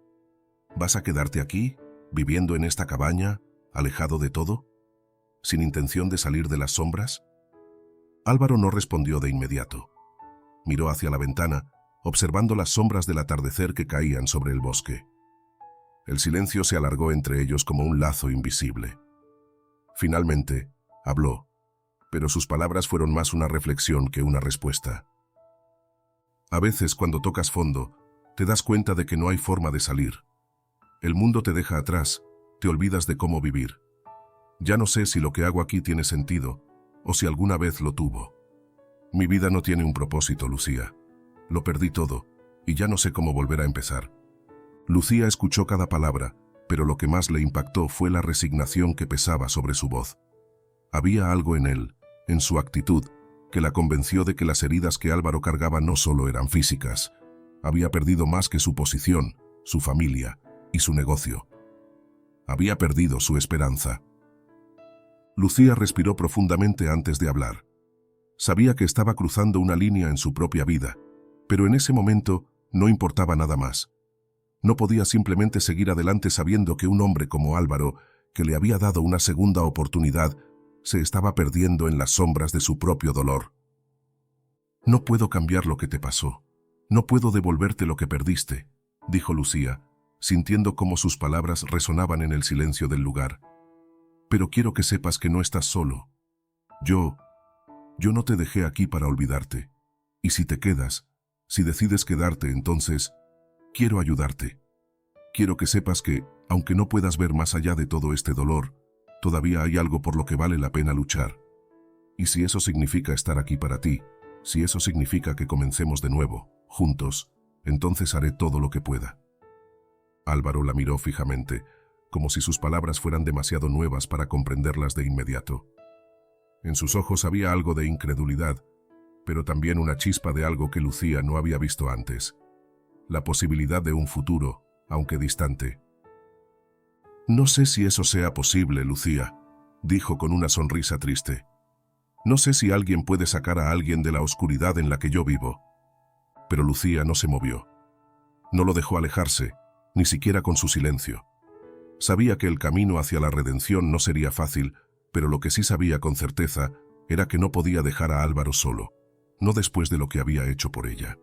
¿Vas a quedarte aquí, viviendo en esta cabaña, alejado de todo, sin intención de salir de las sombras? Álvaro no respondió de inmediato. Miró hacia la ventana, observando las sombras del atardecer que caían sobre el bosque. El silencio se alargó entre ellos como un lazo invisible. Finalmente, habló, pero sus palabras fueron más una reflexión que una respuesta. A veces, cuando tocas fondo, te das cuenta de que no hay forma de salir. El mundo te deja atrás, te olvidas de cómo vivir. Ya no sé si lo que hago aquí tiene sentido, o si alguna vez lo tuvo. Mi vida no tiene un propósito, Lucía. Lo perdí todo, y ya no sé cómo volver a empezar. Lucía escuchó cada palabra, pero lo que más le impactó fue la resignación que pesaba sobre su voz. Había algo en él, en su actitud, que la convenció de que las heridas que Álvaro cargaba no solo eran físicas. Había perdido más que su posición, su familia y su negocio. Había perdido su esperanza. Lucía respiró profundamente antes de hablar. Sabía que estaba cruzando una línea en su propia vida, pero en ese momento no importaba nada más. No podía simplemente seguir adelante sabiendo que un hombre como Álvaro, que le había dado una segunda oportunidad, se estaba perdiendo en las sombras de su propio dolor. «No puedo cambiar lo que te pasó. No puedo devolverte lo que perdiste», dijo Lucía, sintiendo cómo sus palabras resonaban en el silencio del lugar. «Pero quiero que sepas que no estás solo. Yo no te dejé aquí para olvidarte. Y si te quedas, si decides quedarte, entonces quiero ayudarte. Quiero que sepas que, aunque no puedas ver más allá de todo este dolor, todavía hay algo por lo que vale la pena luchar. Y si eso significa estar aquí para ti, si eso significa que comencemos de nuevo, juntos, entonces haré todo lo que pueda». Álvaro la miró fijamente, como si sus palabras fueran demasiado nuevas para comprenderlas de inmediato. En sus ojos había algo de incredulidad, pero también una chispa de algo que Lucía no había visto antes. La posibilidad de un futuro, aunque distante. «No sé si eso sea posible, Lucía», dijo con una sonrisa triste. «No sé si alguien puede sacar a alguien de la oscuridad en la que yo vivo». Pero Lucía no se movió. No lo dejó alejarse, ni siquiera con su silencio. Sabía que el camino hacia la redención no sería fácil, pero lo que sí sabía con certeza era que no podía dejar a Álvaro solo, no después de lo que había hecho por ella.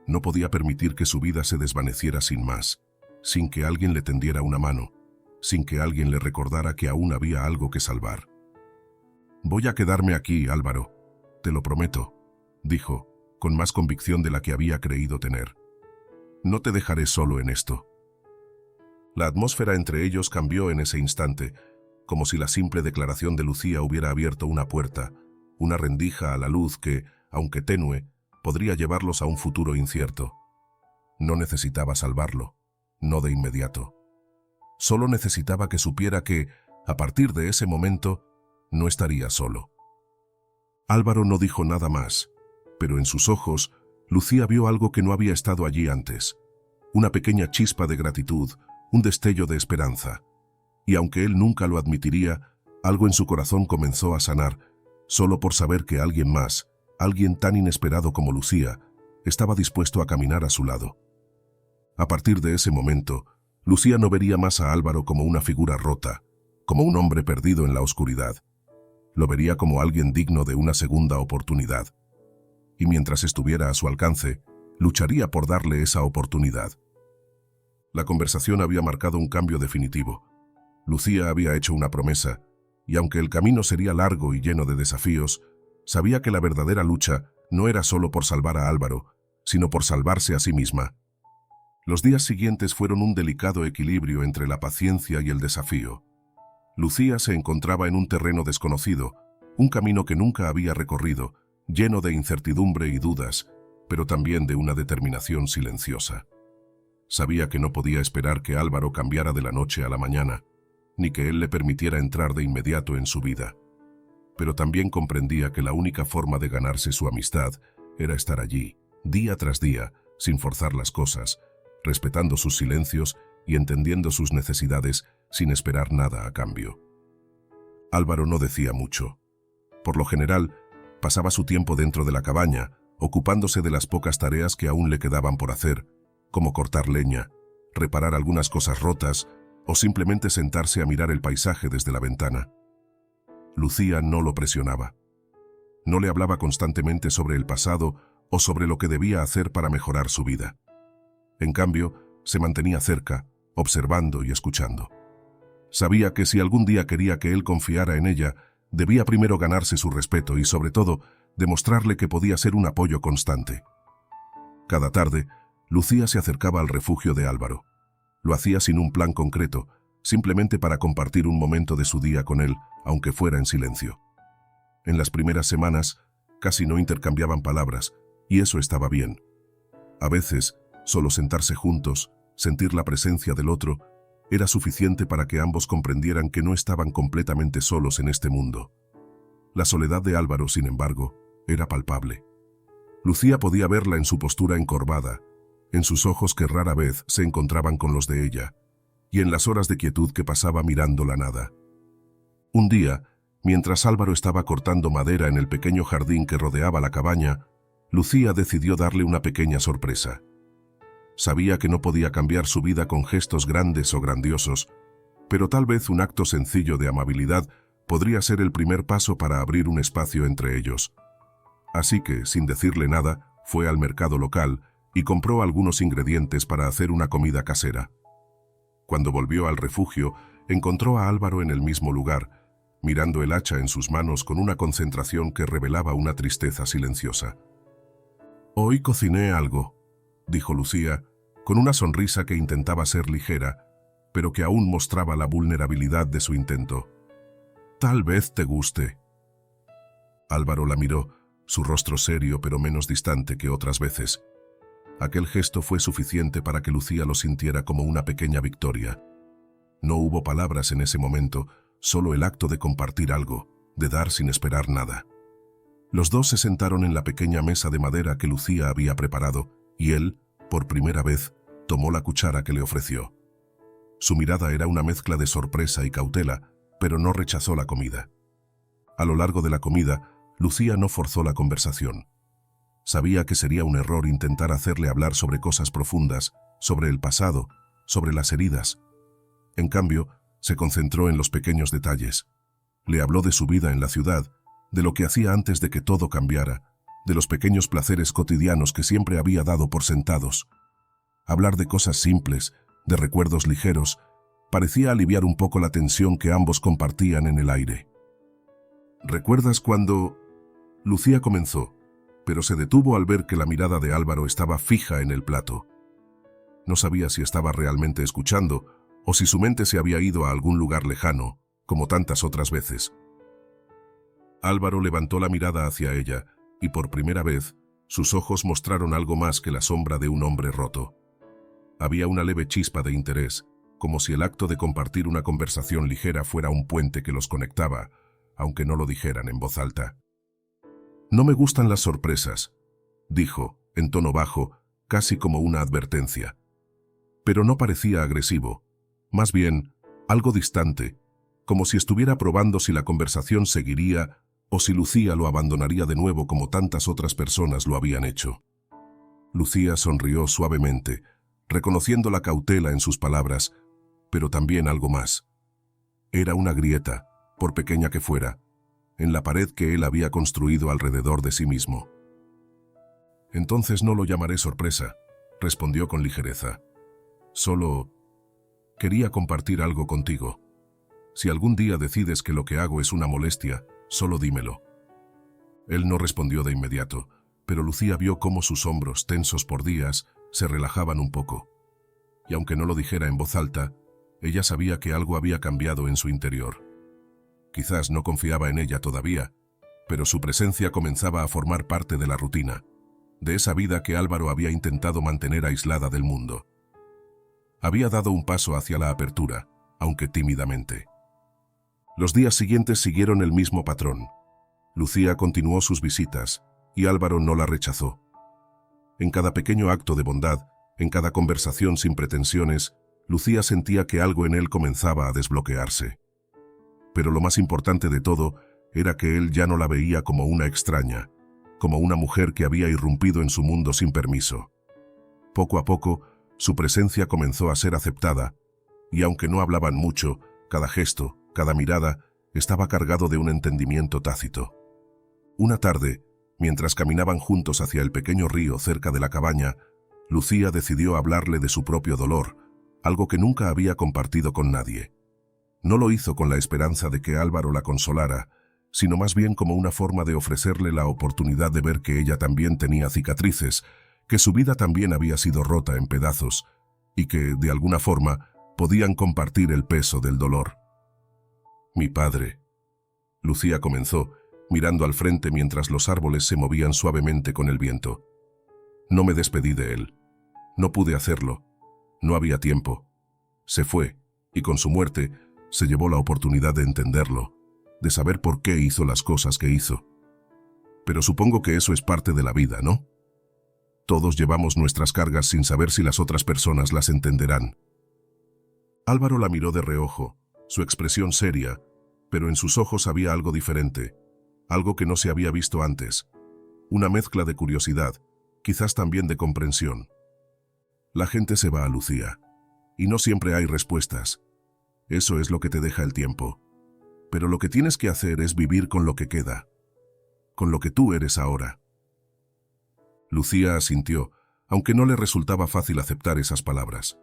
No podía permitir que su vida se desvaneciera sin más, sin que alguien le tendiera una mano, sin que alguien le recordara que aún había algo que salvar. «Voy a quedarme aquí, Álvaro, te lo prometo», dijo, con más convicción de la que había creído tener. «No te dejaré solo en esto». La atmósfera entre ellos cambió en ese instante, como si la simple declaración de Lucía hubiera abierto una puerta, una rendija a la luz que, aunque tenue, podría llevarlos a un futuro incierto. No necesitaba salvarlo, no de inmediato. Solo necesitaba que supiera que, a partir de ese momento, no estaría solo. Álvaro no dijo nada más, pero en sus ojos, Lucía vio algo que no había estado allí antes. Una pequeña chispa de gratitud, un destello de esperanza. Y aunque él nunca lo admitiría, algo en su corazón comenzó a sanar, solo por saber que alguien más, alguien tan inesperado como Lucía, estaba dispuesto a caminar a su lado. A partir de ese momento, Lucía no vería más a Álvaro como una figura rota, como un hombre perdido en la oscuridad. Lo vería como alguien digno de una segunda oportunidad. Y mientras estuviera a su alcance, lucharía por darle esa oportunidad. La conversación había marcado un cambio definitivo. Lucía había hecho una promesa, y aunque el camino sería largo y lleno de desafíos, sabía que la verdadera lucha no era solo por salvar a Álvaro, sino por salvarse a sí misma. Los días siguientes fueron un delicado equilibrio entre la paciencia y el desafío. Lucía se encontraba en un terreno desconocido, un camino que nunca había recorrido, lleno de incertidumbre y dudas, pero también de una determinación silenciosa. Sabía que no podía esperar que Álvaro cambiara de la noche a la mañana, ni que él le permitiera entrar de inmediato en su vida. Pero también comprendía que la única forma de ganarse su amistad era estar allí, día tras día, sin forzar las cosas, respetando sus silencios y entendiendo sus necesidades sin esperar nada a cambio. Álvaro no decía mucho. Por lo general, pasaba su tiempo dentro de la cabaña, ocupándose de las pocas tareas que aún le quedaban por hacer, como cortar leña, reparar algunas cosas rotas o simplemente sentarse a mirar el paisaje desde la ventana. Lucía no lo presionaba. No le hablaba constantemente sobre el pasado o sobre lo que debía hacer para mejorar su vida. En cambio, se mantenía cerca, observando y escuchando. Sabía que si algún día quería que él confiara en ella, debía primero ganarse su respeto y, sobre todo, demostrarle que podía ser un apoyo constante. Cada tarde, Lucía se acercaba al refugio de Álvaro. Lo hacía sin un plan concreto, simplemente para compartir un momento de su día con él, aunque fuera en silencio. En las primeras semanas, casi no intercambiaban palabras, y eso estaba bien. A veces, solo sentarse juntos, sentir la presencia del otro, era suficiente para que ambos comprendieran que no estaban completamente solos en este mundo. La soledad de Álvaro, sin embargo, era palpable. Lucía podía verla en su postura encorvada, en sus ojos que rara vez se encontraban con los de ella, y en las horas de quietud que pasaba mirando la nada. Un día, mientras Álvaro estaba cortando madera en el pequeño jardín que rodeaba la cabaña, Lucía decidió darle una pequeña sorpresa. Sabía que no podía cambiar su vida con gestos grandes o grandiosos, pero tal vez un acto sencillo de amabilidad podría ser el primer paso para abrir un espacio entre ellos. Así que, sin decirle nada, fue al mercado local y compró algunos ingredientes para hacer una comida casera. Cuando volvió al refugio, encontró a Álvaro en el mismo lugar, mirando el hacha en sus manos con una concentración que revelaba una tristeza silenciosa. «Hoy cociné algo», dijo Lucía, con una sonrisa que intentaba ser ligera, pero que aún mostraba la vulnerabilidad de su intento. «Tal vez te guste». Álvaro la miró, su rostro serio pero menos distante que otras veces. Aquel gesto fue suficiente para que Lucía lo sintiera como una pequeña victoria. No hubo palabras en ese momento, solo el acto de compartir algo, de dar sin esperar nada. Los dos se sentaron en la pequeña mesa de madera que Lucía había preparado, y él, por primera vez, tomó la cuchara que le ofreció. Su mirada era una mezcla de sorpresa y cautela, pero no rechazó la comida. A lo largo de la comida, Lucía no forzó la conversación. Sabía que sería un error intentar hacerle hablar sobre cosas profundas, sobre el pasado, sobre las heridas. En cambio, se concentró en los pequeños detalles. Le habló de su vida en la ciudad, de lo que hacía antes de que todo cambiara, de los pequeños placeres cotidianos que siempre había dado por sentados. Hablar de cosas simples, de recuerdos ligeros, parecía aliviar un poco la tensión que ambos compartían en el aire. «¿Recuerdas cuando...?» Lucía comenzó, pero se detuvo al ver que la mirada de Álvaro estaba fija en el plato. No sabía si estaba realmente escuchando o si su mente se había ido a algún lugar lejano, como tantas otras veces. Álvaro levantó la mirada hacia ella y por primera vez sus ojos mostraron algo más que la sombra de un hombre roto. Había una leve chispa de interés, como si el acto de compartir una conversación ligera fuera un puente que los conectaba, aunque no lo dijeran en voz alta. «No me gustan las sorpresas», dijo, en tono bajo, casi como una advertencia. Pero no parecía agresivo, más bien algo distante, como si estuviera probando si la conversación seguiría o si Lucía lo abandonaría de nuevo como tantas otras personas lo habían hecho. Lucía sonrió suavemente, reconociendo la cautela en sus palabras, pero también algo más. Era una grieta, por pequeña que fuera, en la pared que él había construido alrededor de sí mismo. «Entonces no lo llamaré sorpresa», respondió con ligereza. «Solo quería compartir algo contigo. Si algún día decides que lo que hago es una molestia, solo dímelo». Él no respondió de inmediato, pero Lucía vio cómo sus hombros, tensos por días, se relajaban un poco. Y aunque no lo dijera en voz alta, ella sabía que algo había cambiado en su interior. Quizás no confiaba en ella todavía, pero su presencia comenzaba a formar parte de la rutina, de esa vida que Álvaro había intentado mantener aislada del mundo. Había dado un paso hacia la apertura, aunque tímidamente. Los días siguientes siguieron el mismo patrón. Lucía continuó sus visitas, y Álvaro no la rechazó. En cada pequeño acto de bondad, en cada conversación sin pretensiones, Lucía sentía que algo en él comenzaba a desbloquearse. Pero lo más importante de todo era que él ya no la veía como una extraña, como una mujer que había irrumpido en su mundo sin permiso. Poco a poco, su presencia comenzó a ser aceptada, y aunque no hablaban mucho, cada gesto, cada mirada, estaba cargado de un entendimiento tácito. Una tarde, mientras caminaban juntos hacia el pequeño río cerca de la cabaña, Lucía decidió hablarle de su propio dolor, algo que nunca había compartido con nadie. No lo hizo con la esperanza de que Álvaro la consolara, sino más bien como una forma de ofrecerle la oportunidad de ver que ella también tenía cicatrices, que su vida también había sido rota en pedazos, y que, de alguna forma, podían compartir el peso del dolor. «Mi padre», Lucía comenzó, mirando al frente mientras los árboles se movían suavemente con el viento. «No me despedí de él. No pude hacerlo. No había tiempo. Se fue, y con su muerte se llevó la oportunidad de entenderlo, de saber por qué hizo las cosas que hizo. Pero supongo que eso es parte de la vida, ¿no? Todos llevamos nuestras cargas sin saber si las otras personas las entenderán». Álvaro la miró de reojo, su expresión seria, pero en sus ojos había algo diferente, algo que no se había visto antes, una mezcla de curiosidad, quizás también de comprensión. «La gente se va, Lucía, y no siempre hay respuestas. Eso es lo que te deja el tiempo. Pero lo que tienes que hacer es vivir con lo que queda, con lo que tú eres ahora». Lucía asintió, aunque no le resultaba fácil aceptar esas palabras.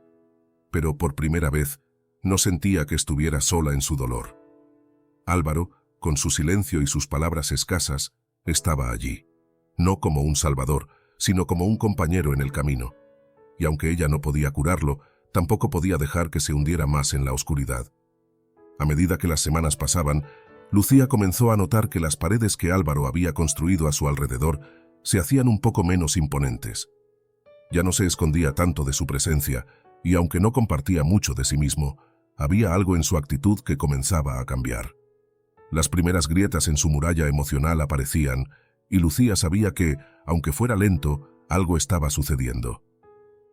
Pero por primera vez, no sentía que estuviera sola en su dolor. Álvaro, con su silencio y sus palabras escasas, estaba allí, no como un salvador, sino como un compañero en el camino. Y aunque ella no podía curarlo, tampoco podía dejar que se hundiera más en la oscuridad. A medida que las semanas pasaban, Lucía comenzó a notar que las paredes que Álvaro había construido a su alrededor se hacían un poco menos imponentes. Ya no se escondía tanto de su presencia, y aunque no compartía mucho de sí mismo, había algo en su actitud que comenzaba a cambiar. Las primeras grietas en su muralla emocional aparecían, y Lucía sabía que, aunque fuera lento, algo estaba sucediendo.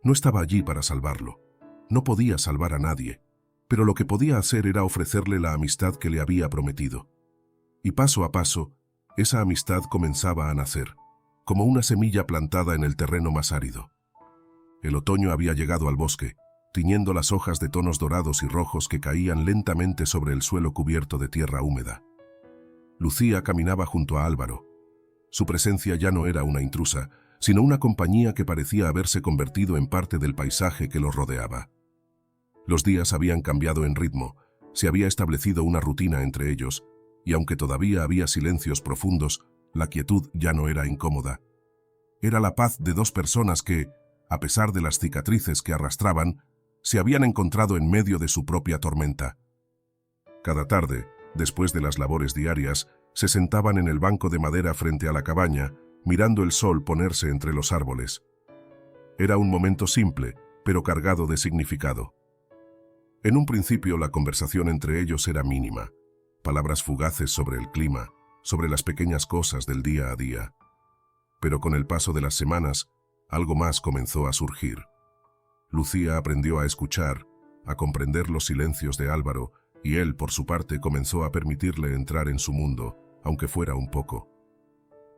No estaba allí para salvarlo. No podía salvar a nadie, pero lo que podía hacer era ofrecerle la amistad que le había prometido. Y paso a paso, esa amistad comenzaba a nacer, como una semilla plantada en el terreno más árido. El otoño había llegado al bosque, tiñendo las hojas de tonos dorados y rojos que caían lentamente sobre el suelo cubierto de tierra húmeda. Lucía caminaba junto a Álvaro. Su presencia ya no era una intrusa, sino una compañía que parecía haberse convertido en parte del paisaje que los rodeaba. Los días habían cambiado en ritmo, se había establecido una rutina entre ellos, y aunque todavía había silencios profundos, la quietud ya no era incómoda. Era la paz de dos personas que, a pesar de las cicatrices que arrastraban, se habían encontrado en medio de su propia tormenta. Cada tarde, después de las labores diarias, se sentaban en el banco de madera frente a la cabaña, mirando el sol ponerse entre los árboles. Era un momento simple, pero cargado de significado. En un principio la conversación entre ellos era mínima, palabras fugaces sobre el clima, sobre las pequeñas cosas del día a día. Pero con el paso de las semanas, algo más comenzó a surgir. Lucía aprendió a escuchar, a comprender los silencios de Álvaro, y él, por su parte, comenzó a permitirle entrar en su mundo, aunque fuera un poco.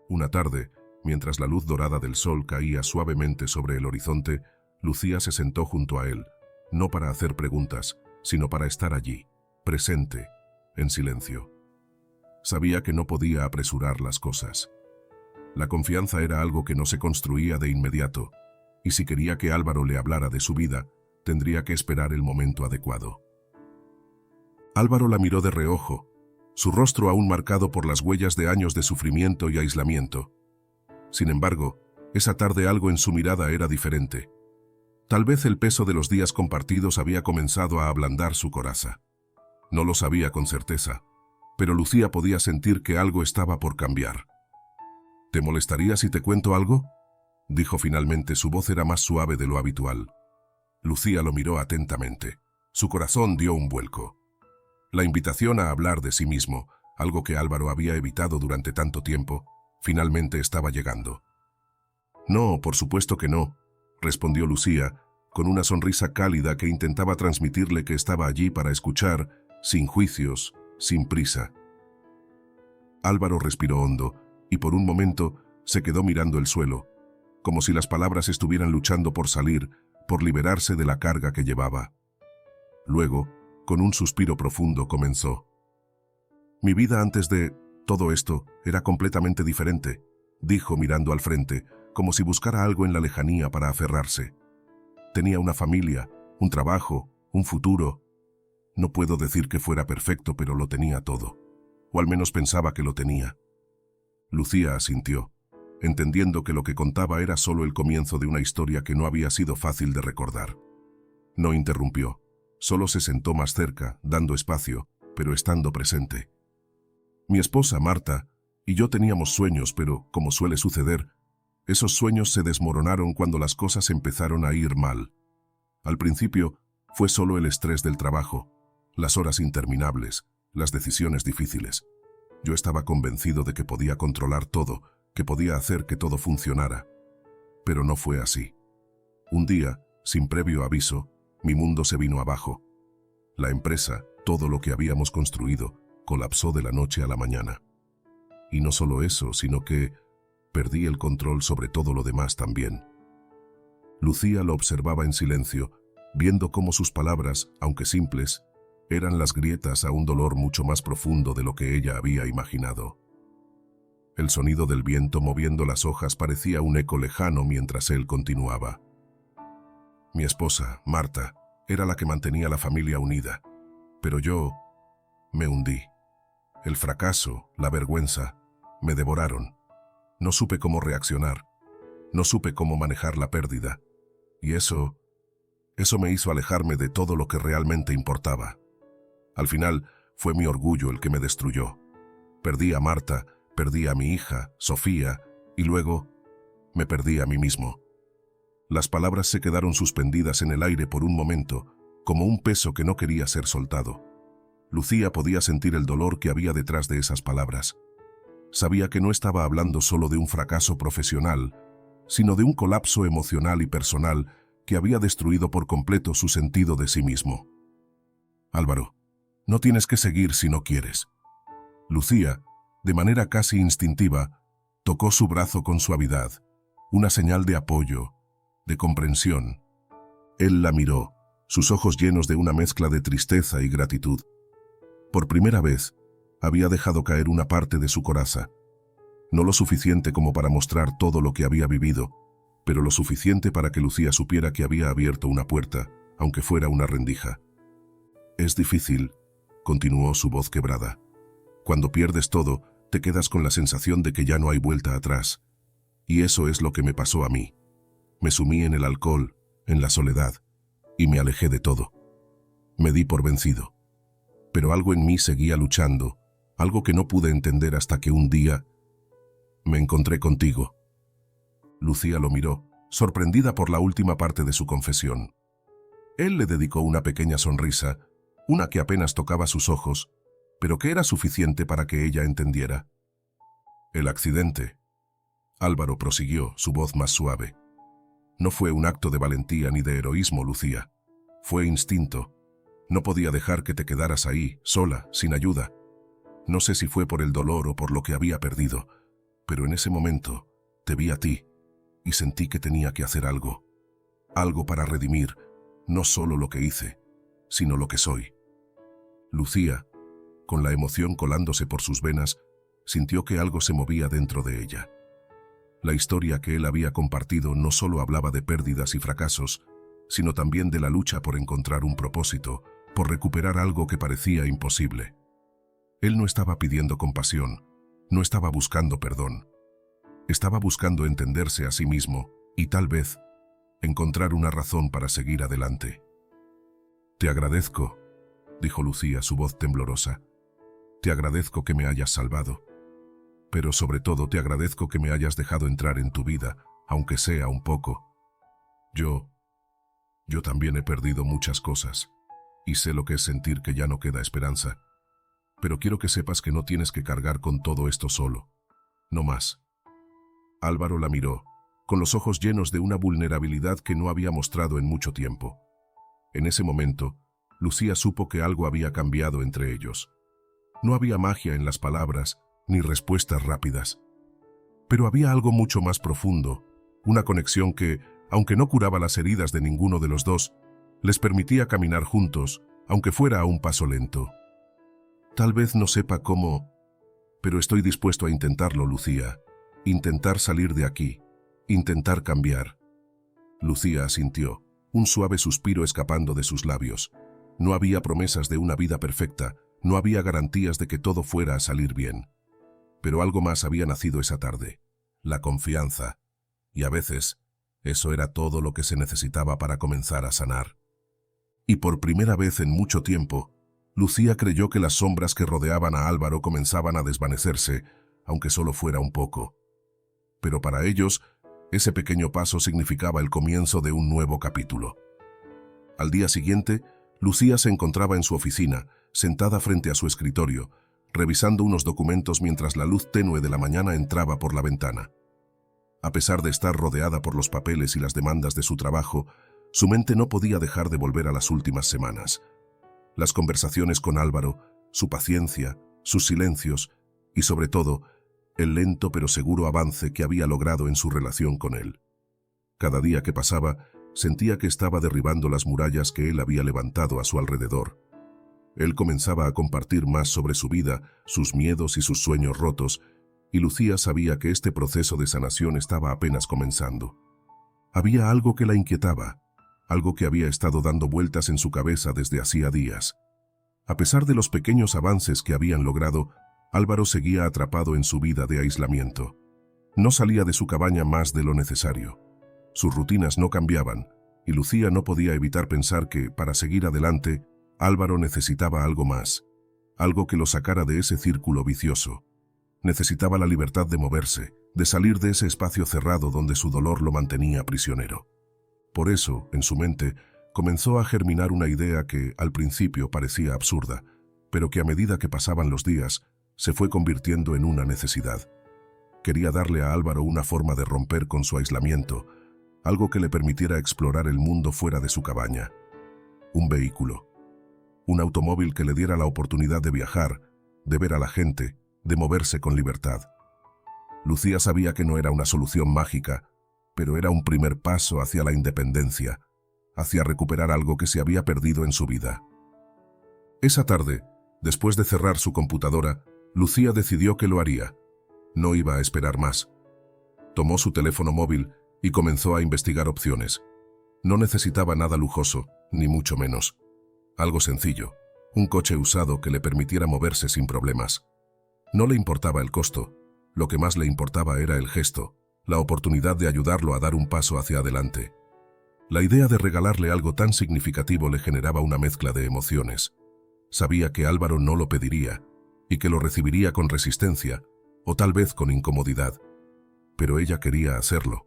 Una tarde, mientras la luz dorada del sol caía suavemente sobre el horizonte, Lucía se sentó junto a él, no para hacer preguntas, sino para estar allí, presente, en silencio. Sabía que no podía apresurar las cosas. La confianza era algo que no se construía de inmediato, y si quería que Álvaro le hablara de su vida, tendría que esperar el momento adecuado. Álvaro la miró de reojo, su rostro aún marcado por las huellas de años de sufrimiento y aislamiento. Sin embargo, esa tarde algo en su mirada era diferente. Tal vez el peso de los días compartidos había comenzado a ablandar su coraza. No lo sabía con certeza, pero Lucía podía sentir que algo estaba por cambiar. «¿Te molestaría si te cuento algo?», dijo finalmente. Su voz era más suave de lo habitual. Lucía lo miró atentamente. Su corazón dio un vuelco. La invitación a hablar de sí mismo, algo que Álvaro había evitado durante tanto tiempo, finalmente estaba llegando. «No, por supuesto que no», respondió Lucía, con una sonrisa cálida que intentaba transmitirle que estaba allí para escuchar, sin juicios, sin prisa. Álvaro respiró hondo, y por un momento se quedó mirando el suelo, como si las palabras estuvieran luchando por salir, por liberarse de la carga que llevaba. Luego, con un suspiro profundo, comenzó. «Mi vida antes de todo esto era completamente diferente», dijo mirando al frente, como si buscara algo en la lejanía para aferrarse. «Tenía una familia, un trabajo, un futuro. No puedo decir que fuera perfecto, pero lo tenía todo. O al menos pensaba que lo tenía. Lucía asintió, entendiendo que lo que contaba era solo el comienzo de una historia que no había sido fácil de recordar. No interrumpió, solo se sentó más cerca, dando espacio, pero estando presente. Mi esposa, Marta, y yo teníamos sueños, pero, como suele suceder, esos sueños se desmoronaron cuando las cosas empezaron a ir mal. Al principio, fue solo el estrés del trabajo, las horas interminables, las decisiones difíciles. Yo estaba convencido de que podía controlar todo, que podía hacer que todo funcionara. Pero no fue así. Un día, sin previo aviso, mi mundo se vino abajo. La empresa, todo lo que habíamos construido, colapsó de la noche a la mañana. Y no solo eso, sino que perdí el control sobre todo lo demás también. Lucía lo observaba en silencio, viendo cómo sus palabras, aunque simples, eran las grietas a un dolor mucho más profundo de lo que ella había imaginado. El sonido del viento moviendo las hojas parecía un eco lejano mientras él continuaba. Mi esposa, Marta, era la que mantenía la familia unida, pero yo me hundí. El fracaso, la vergüenza, me devoraron. No supe cómo reaccionar, no supe cómo manejar la pérdida, y eso me hizo alejarme de todo lo que realmente importaba. Al final, fue mi orgullo el que me destruyó. Perdí a Marta, perdí a mi hija, Sofía, y luego me perdí a mí mismo. Las palabras se quedaron suspendidas en el aire por un momento, como un peso que no quería ser soltado. Lucía podía sentir el dolor que había detrás de esas palabras. Sabía que no estaba hablando solo de un fracaso profesional, sino de un colapso emocional y personal que había destruido por completo su sentido de sí mismo. Álvaro, no tienes que seguir si no quieres. Lucía, de manera casi instintiva, tocó su brazo con suavidad, una señal de apoyo, de comprensión. Él la miró, sus ojos llenos de una mezcla de tristeza y gratitud. Por primera vez, había dejado caer una parte de su coraza. No lo suficiente como para mostrar todo lo que había vivido, pero lo suficiente para que Lucía supiera que había abierto una puerta, aunque fuera una rendija. Es difícil, continuó su voz quebrada. Cuando pierdes todo, te quedas con la sensación de que ya no hay vuelta atrás. Y eso es lo que me pasó a mí. Me sumí en el alcohol, en la soledad, y me alejé de todo. Me di por vencido. Pero algo en mí seguía luchando, algo que no pude entender hasta que un día me encontré contigo. Lucía lo miró, sorprendida por la última parte de su confesión. Él le dedicó una pequeña sonrisa, una que apenas tocaba sus ojos, pero que era suficiente para que ella entendiera. El accidente. Álvaro prosiguió, su voz más suave. No fue un acto de valentía ni de heroísmo, Lucía. Fue instinto. No podía dejar que te quedaras ahí, sola, sin ayuda. No sé si fue por el dolor o por lo que había perdido, pero en ese momento te vi a ti y sentí que tenía que hacer algo. Algo para redimir, no solo lo que hice, sino lo que soy. Lucía, con la emoción colándose por sus venas, sintió que algo se movía dentro de ella. La historia que él había compartido no solo hablaba de pérdidas y fracasos, sino también de la lucha por encontrar un propósito, por recuperar algo que parecía imposible. Él no estaba pidiendo compasión, no estaba buscando perdón. Estaba buscando entenderse a sí mismo y tal vez encontrar una razón para seguir adelante. Te agradezco, dijo Lucía, su voz temblorosa. Te agradezco que me hayas salvado. Pero sobre todo te agradezco que me hayas dejado entrar en tu vida, aunque sea un poco. Yo también he perdido muchas cosas, y sé lo que es sentir que ya no queda esperanza. Pero quiero que sepas que no tienes que cargar con todo esto solo. No más. Álvaro la miró, con los ojos llenos de una vulnerabilidad que no había mostrado en mucho tiempo. En ese momento, Lucía supo que algo había cambiado entre ellos. No había magia en las palabras, ni respuestas rápidas. Pero había algo mucho más profundo, una conexión que, aunque no curaba las heridas de ninguno de los dos, les permitía caminar juntos, aunque fuera a un paso lento. Tal vez no sepa cómo, pero estoy dispuesto a intentarlo, Lucía. Intentar salir de aquí, intentar cambiar. Lucía asintió, un suave suspiro escapando de sus labios. No había promesas de una vida perfecta, no había garantías de que todo fuera a salir bien. Pero algo más había nacido esa tarde: la confianza. Y a veces, eso era todo lo que se necesitaba para comenzar a sanar. Y por primera vez en mucho tiempo, Lucía creyó que las sombras que rodeaban a Álvaro comenzaban a desvanecerse, aunque solo fuera un poco. Pero para ellos, ese pequeño paso significaba el comienzo de un nuevo capítulo. Al día siguiente, Lucía se encontraba en su oficina, sentada frente a su escritorio, revisando unos documentos mientras la luz tenue de la mañana entraba por la ventana. A pesar de estar rodeada por los papeles y las demandas de su trabajo, su mente no podía dejar de volver a las últimas semanas. Las conversaciones con Álvaro, su paciencia, sus silencios y, sobre todo, el lento pero seguro avance que había logrado en su relación con él. Cada día que pasaba, sentía que estaba derribando las murallas que él había levantado a su alrededor. Él comenzaba a compartir más sobre su vida, sus miedos y sus sueños rotos, y Lucía sabía que este proceso de sanación estaba apenas comenzando. Había algo que la inquietaba, algo que había estado dando vueltas en su cabeza desde hacía días. A pesar de los pequeños avances que habían logrado, Álvaro seguía atrapado en su vida de aislamiento. No salía de su cabaña más de lo necesario. Sus rutinas no cambiaban, y Lucía no podía evitar pensar que, para seguir adelante, Álvaro necesitaba algo más, algo que lo sacara de ese círculo vicioso. Necesitaba la libertad de moverse, de salir de ese espacio cerrado donde su dolor lo mantenía prisionero. Por eso, en su mente, comenzó a germinar una idea que, al principio, parecía absurda, pero que a medida que pasaban los días, se fue convirtiendo en una necesidad. Quería darle a Álvaro una forma de romper con su aislamiento, algo que le permitiera explorar el mundo fuera de su cabaña. Un vehículo. Un automóvil que le diera la oportunidad de viajar, de ver a la gente, de moverse con libertad. Lucía sabía que no era una solución mágica, pero era un primer paso hacia la independencia, hacia recuperar algo que se había perdido en su vida. Esa tarde, después de cerrar su computadora, Lucía decidió que lo haría. No iba a esperar más. Tomó su teléfono móvil y comenzó a investigar opciones. No necesitaba nada lujoso, ni mucho menos. Algo sencillo, un coche usado que le permitiera moverse sin problemas. No le importaba el costo, lo que más le importaba era el gesto, la oportunidad de ayudarlo a dar un paso hacia adelante. La idea de regalarle algo tan significativo le generaba una mezcla de emociones. Sabía que Álvaro no lo pediría, y que lo recibiría con resistencia, o tal vez con incomodidad. Pero ella quería hacerlo.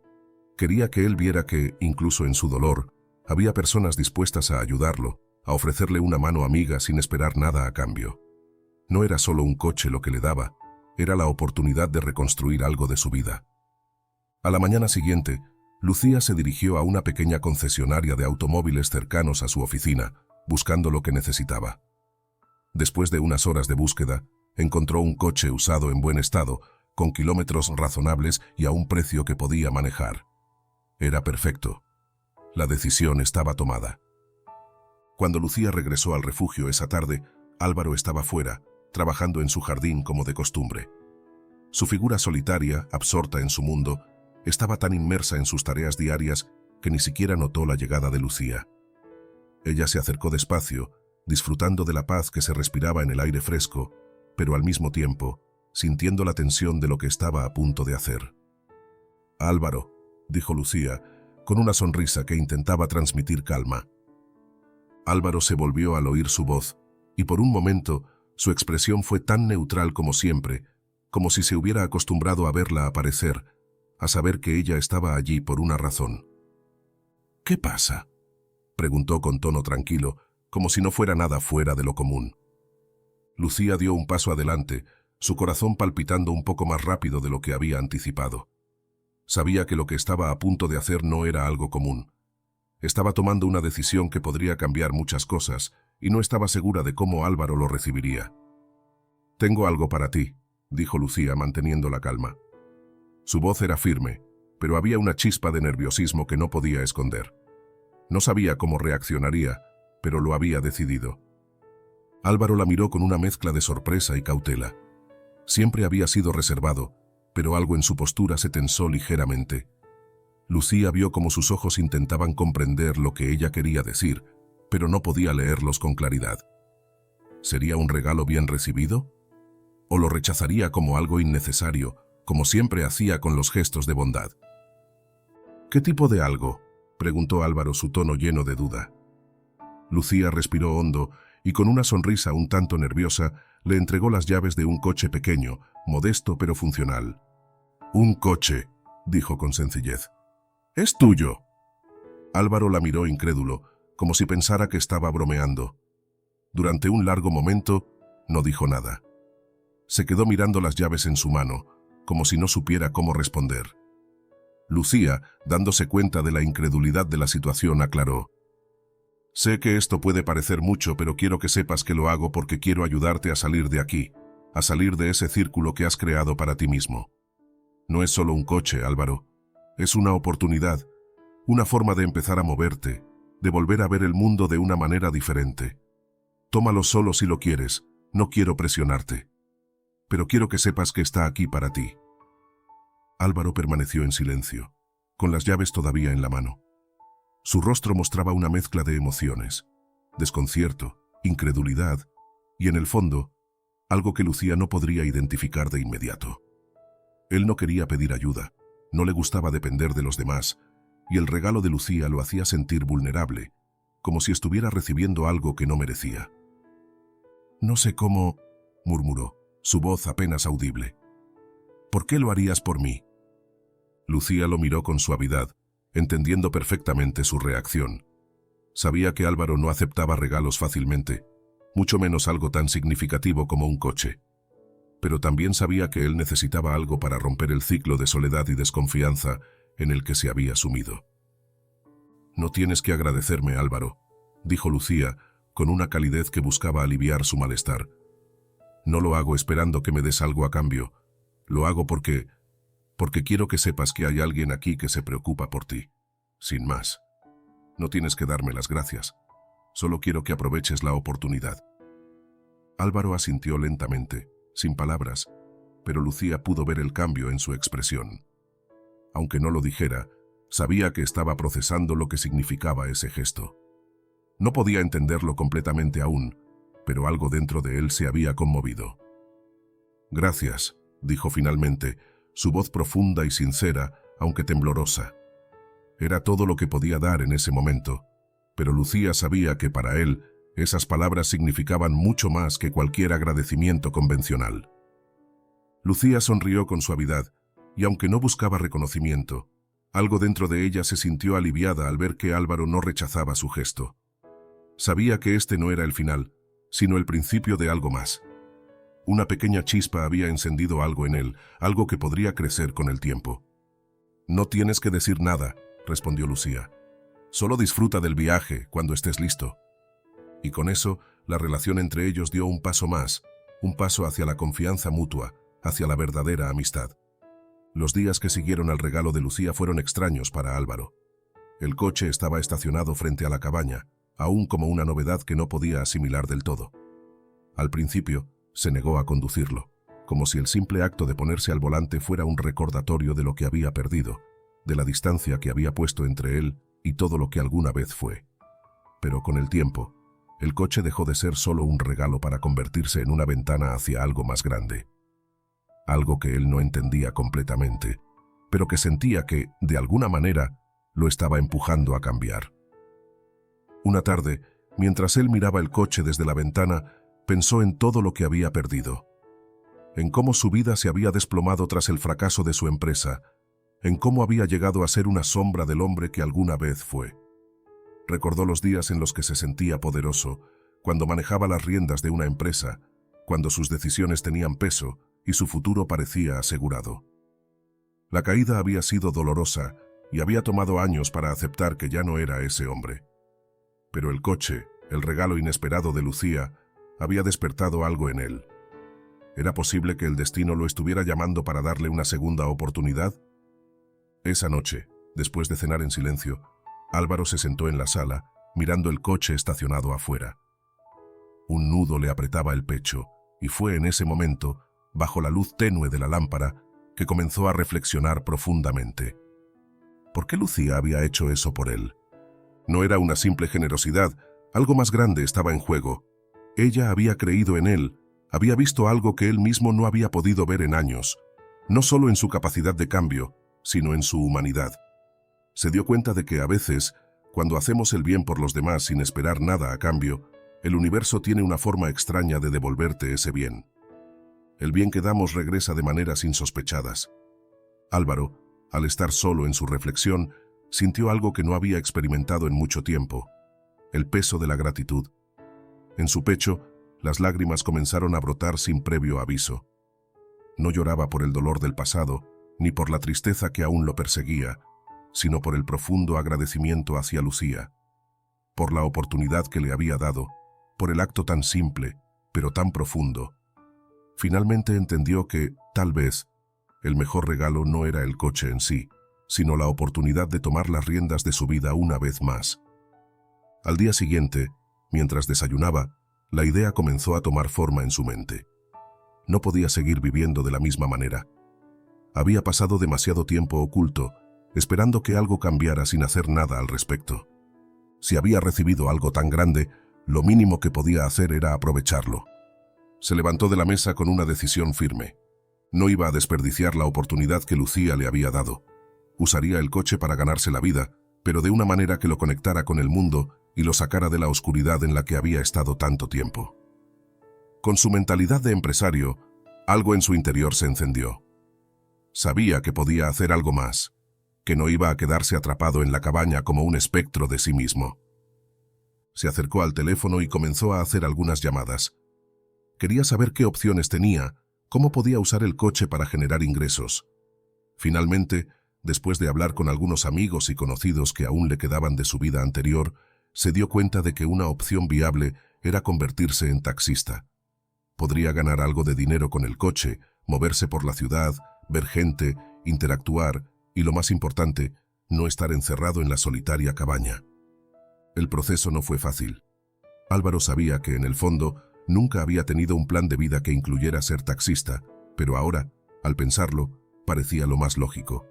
Quería que él viera que, incluso en su dolor, había personas dispuestas a ayudarlo, a ofrecerle una mano amiga sin esperar nada a cambio. No era solo un coche lo que le daba, era la oportunidad de reconstruir algo de su vida. A la mañana siguiente, Lucía se dirigió a una pequeña concesionaria de automóviles cercanos a su oficina, buscando lo que necesitaba. Después de unas horas de búsqueda, encontró un coche usado en buen estado, con kilómetros razonables y a un precio que podía manejar. Era perfecto. La decisión estaba tomada. Cuando Lucía regresó al refugio esa tarde, Álvaro estaba fuera, trabajando en su jardín como de costumbre. Su figura solitaria, absorta en su mundo, estaba tan inmersa en sus tareas diarias que ni siquiera notó la llegada de Lucía. Ella se acercó despacio, disfrutando de la paz que se respiraba en el aire fresco, pero al mismo tiempo, sintiendo la tensión de lo que estaba a punto de hacer. «Álvaro», dijo Lucía, con una sonrisa que intentaba transmitir calma. Álvaro se volvió al oír su voz, y por un momento su expresión fue tan neutral como siempre, como si se hubiera acostumbrado a verla aparecer, a saber que ella estaba allí por una razón. «¿Qué pasa?», preguntó con tono tranquilo, como si no fuera nada fuera de lo común. Lucía dio un paso adelante, su corazón palpitando un poco más rápido de lo que había anticipado. Sabía que lo que estaba a punto de hacer no era algo común. Estaba tomando una decisión que podría cambiar muchas cosas, y no estaba segura de cómo Álvaro lo recibiría. «Tengo algo para ti», dijo Lucía manteniendo la calma. Su voz era firme, pero había una chispa de nerviosismo que no podía esconder. No sabía cómo reaccionaría, pero lo había decidido. Álvaro la miró con una mezcla de sorpresa y cautela. Siempre había sido reservado, pero algo en su postura se tensó ligeramente. Lucía vio cómo sus ojos intentaban comprender lo que ella quería decir, pero no podía leerlos con claridad. ¿Sería un regalo bien recibido? ¿O lo rechazaría como algo innecesario, como siempre hacía con los gestos de bondad? ¿Qué tipo de algo?, preguntó Álvaro, su tono lleno de duda. Lucía respiró hondo y con una sonrisa un tanto nerviosa le entregó las llaves de un coche pequeño, modesto pero funcional. «Un coche», dijo con sencillez. «¿Es tuyo?» Álvaro la miró incrédulo, como si pensara que estaba bromeando. Durante un largo momento no dijo nada. Se quedó mirando las llaves en su mano, como si no supiera cómo responder. Lucía, dándose cuenta de la incredulidad de la situación, aclaró. «Sé que esto puede parecer mucho, pero quiero que sepas que lo hago porque quiero ayudarte a salir de aquí, a salir de ese círculo que has creado para ti mismo. No es solo un coche, Álvaro. Es una oportunidad, una forma de empezar a moverte, de volver a ver el mundo de una manera diferente. Tómalo solo si lo quieres, no quiero presionarte. Pero quiero que sepas que está aquí para ti». Álvaro permaneció en silencio, con las llaves todavía en la mano. Su rostro mostraba una mezcla de emociones, desconcierto, incredulidad y, en el fondo, algo que Lucía no podría identificar de inmediato. Él no quería pedir ayuda, no le gustaba depender de los demás, y el regalo de Lucía lo hacía sentir vulnerable, como si estuviera recibiendo algo que no merecía. «No sé cómo», murmuró, su voz apenas audible. «¿Por qué lo harías por mí?» Lucía lo miró con suavidad, entendiendo perfectamente su reacción. Sabía que Álvaro no aceptaba regalos fácilmente, mucho menos algo tan significativo como un coche. Pero también sabía que él necesitaba algo para romper el ciclo de soledad y desconfianza en el que se había sumido. «No tienes que agradecerme, Álvaro», dijo Lucía, con una calidez que buscaba aliviar su malestar. «No lo hago esperando que me des algo a cambio. Lo hago porque quiero que sepas que hay alguien aquí que se preocupa por ti. Sin más. No tienes que darme las gracias. Solo quiero que aproveches la oportunidad». Álvaro asintió lentamente, sin palabras, pero Lucía pudo ver el cambio en su expresión. Aunque no lo dijera, sabía que estaba procesando lo que significaba ese gesto. No podía entenderlo completamente aún, pero algo dentro de él se había conmovido. «Gracias», dijo finalmente, su voz profunda y sincera, aunque temblorosa. Era todo lo que podía dar en ese momento, pero Lucía sabía que para él esas palabras significaban mucho más que cualquier agradecimiento convencional. Lucía sonrió con suavidad, y aunque no buscaba reconocimiento, algo dentro de ella se sintió aliviada al ver que Álvaro no rechazaba su gesto. Sabía que este no era el final, sino el principio de algo más. Una pequeña chispa había encendido algo en él, algo que podría crecer con el tiempo. «No tienes que decir nada», respondió Lucía. «Solo disfruta del viaje cuando estés listo». Y con eso, la relación entre ellos dio un paso más, un paso hacia la confianza mutua, hacia la verdadera amistad. Los días que siguieron al regalo de Lucía fueron extraños para Álvaro. El coche estaba estacionado frente a la cabaña, aún como una novedad que no podía asimilar del todo. Al principio, se negó a conducirlo, como si el simple acto de ponerse al volante fuera un recordatorio de lo que había perdido, de la distancia que había puesto entre él y todo lo que alguna vez fue. Pero con el tiempo, el coche dejó de ser solo un regalo para convertirse en una ventana hacia algo más grande. Algo que él no entendía completamente, pero que sentía que, de alguna manera, lo estaba empujando a cambiar. Una tarde, mientras él miraba el coche desde la ventana, pensó en todo lo que había perdido. En cómo su vida se había desplomado tras el fracaso de su empresa, en cómo había llegado a ser una sombra del hombre que alguna vez fue. Recordó los días en los que se sentía poderoso, cuando manejaba las riendas de una empresa, cuando sus decisiones tenían peso y su futuro parecía asegurado. La caída había sido dolorosa y había tomado años para aceptar que ya no era ese hombre. Pero el coche, el regalo inesperado de Lucía, había despertado algo en él. ¿Era posible que el destino lo estuviera llamando para darle una segunda oportunidad? Esa noche, después de cenar en silencio, Álvaro se sentó en la sala, mirando el coche estacionado afuera. Un nudo le apretaba el pecho, y fue en ese momento, bajo la luz tenue de la lámpara, que comenzó a reflexionar profundamente. ¿Por qué Lucía había hecho eso por él? No era una simple generosidad, algo más grande estaba en juego. Ella había creído en él, había visto algo que él mismo no había podido ver en años, no solo en su capacidad de cambio, sino en su humanidad. Se dio cuenta de que a veces, cuando hacemos el bien por los demás sin esperar nada a cambio, el universo tiene una forma extraña de devolverte ese bien. El bien que damos regresa de maneras insospechadas. Álvaro, al estar solo en su reflexión, sintió algo que no había experimentado en mucho tiempo: el peso de la gratitud. En su pecho, las lágrimas comenzaron a brotar sin previo aviso. No lloraba por el dolor del pasado, ni por la tristeza que aún lo perseguía, sino por el profundo agradecimiento hacia Lucía, por la oportunidad que le había dado, por el acto tan simple, pero tan profundo. Finalmente entendió que, tal vez, el mejor regalo no era el coche en sí, sino la oportunidad de tomar las riendas de su vida una vez más. Al día siguiente, mientras desayunaba, la idea comenzó a tomar forma en su mente. No podía seguir viviendo de la misma manera. Había pasado demasiado tiempo oculto, esperando que algo cambiara sin hacer nada al respecto. Si había recibido algo tan grande, lo mínimo que podía hacer era aprovecharlo. Se levantó de la mesa con una decisión firme. No iba a desperdiciar la oportunidad que Lucía le había dado. Usaría el coche para ganarse la vida, pero de una manera que lo conectara con el mundo y lo sacara de la oscuridad en la que había estado tanto tiempo. Con su mentalidad de empresario, algo en su interior se encendió. Sabía que podía hacer algo más, que no iba a quedarse atrapado en la cabaña como un espectro de sí mismo. Se acercó al teléfono y comenzó a hacer algunas llamadas. Quería saber qué opciones tenía, cómo podía usar el coche para generar ingresos. Finalmente, después de hablar con algunos amigos y conocidos que aún le quedaban de su vida anterior, se dio cuenta de que una opción viable era convertirse en taxista. Podría ganar algo de dinero con el coche, moverse por la ciudad, ver gente, interactuar y, lo más importante, no estar encerrado en la solitaria cabaña. El proceso no fue fácil. Álvaro sabía que, en el fondo, nunca había tenido un plan de vida que incluyera ser taxista, pero ahora, al pensarlo, parecía lo más lógico.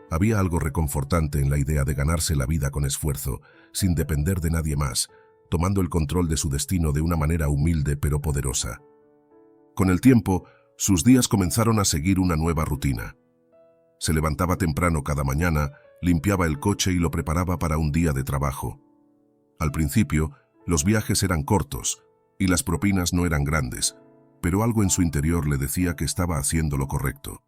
Había algo reconfortante en la idea de ganarse la vida con esfuerzo, sin depender de nadie más, tomando el control de su destino de una manera humilde pero poderosa. Con el tiempo, sus días comenzaron a seguir una nueva rutina. Se levantaba temprano cada mañana, limpiaba el coche y lo preparaba para un día de trabajo. Al principio, los viajes eran cortos y las propinas no eran grandes, pero algo en su interior le decía que estaba haciendo lo correcto.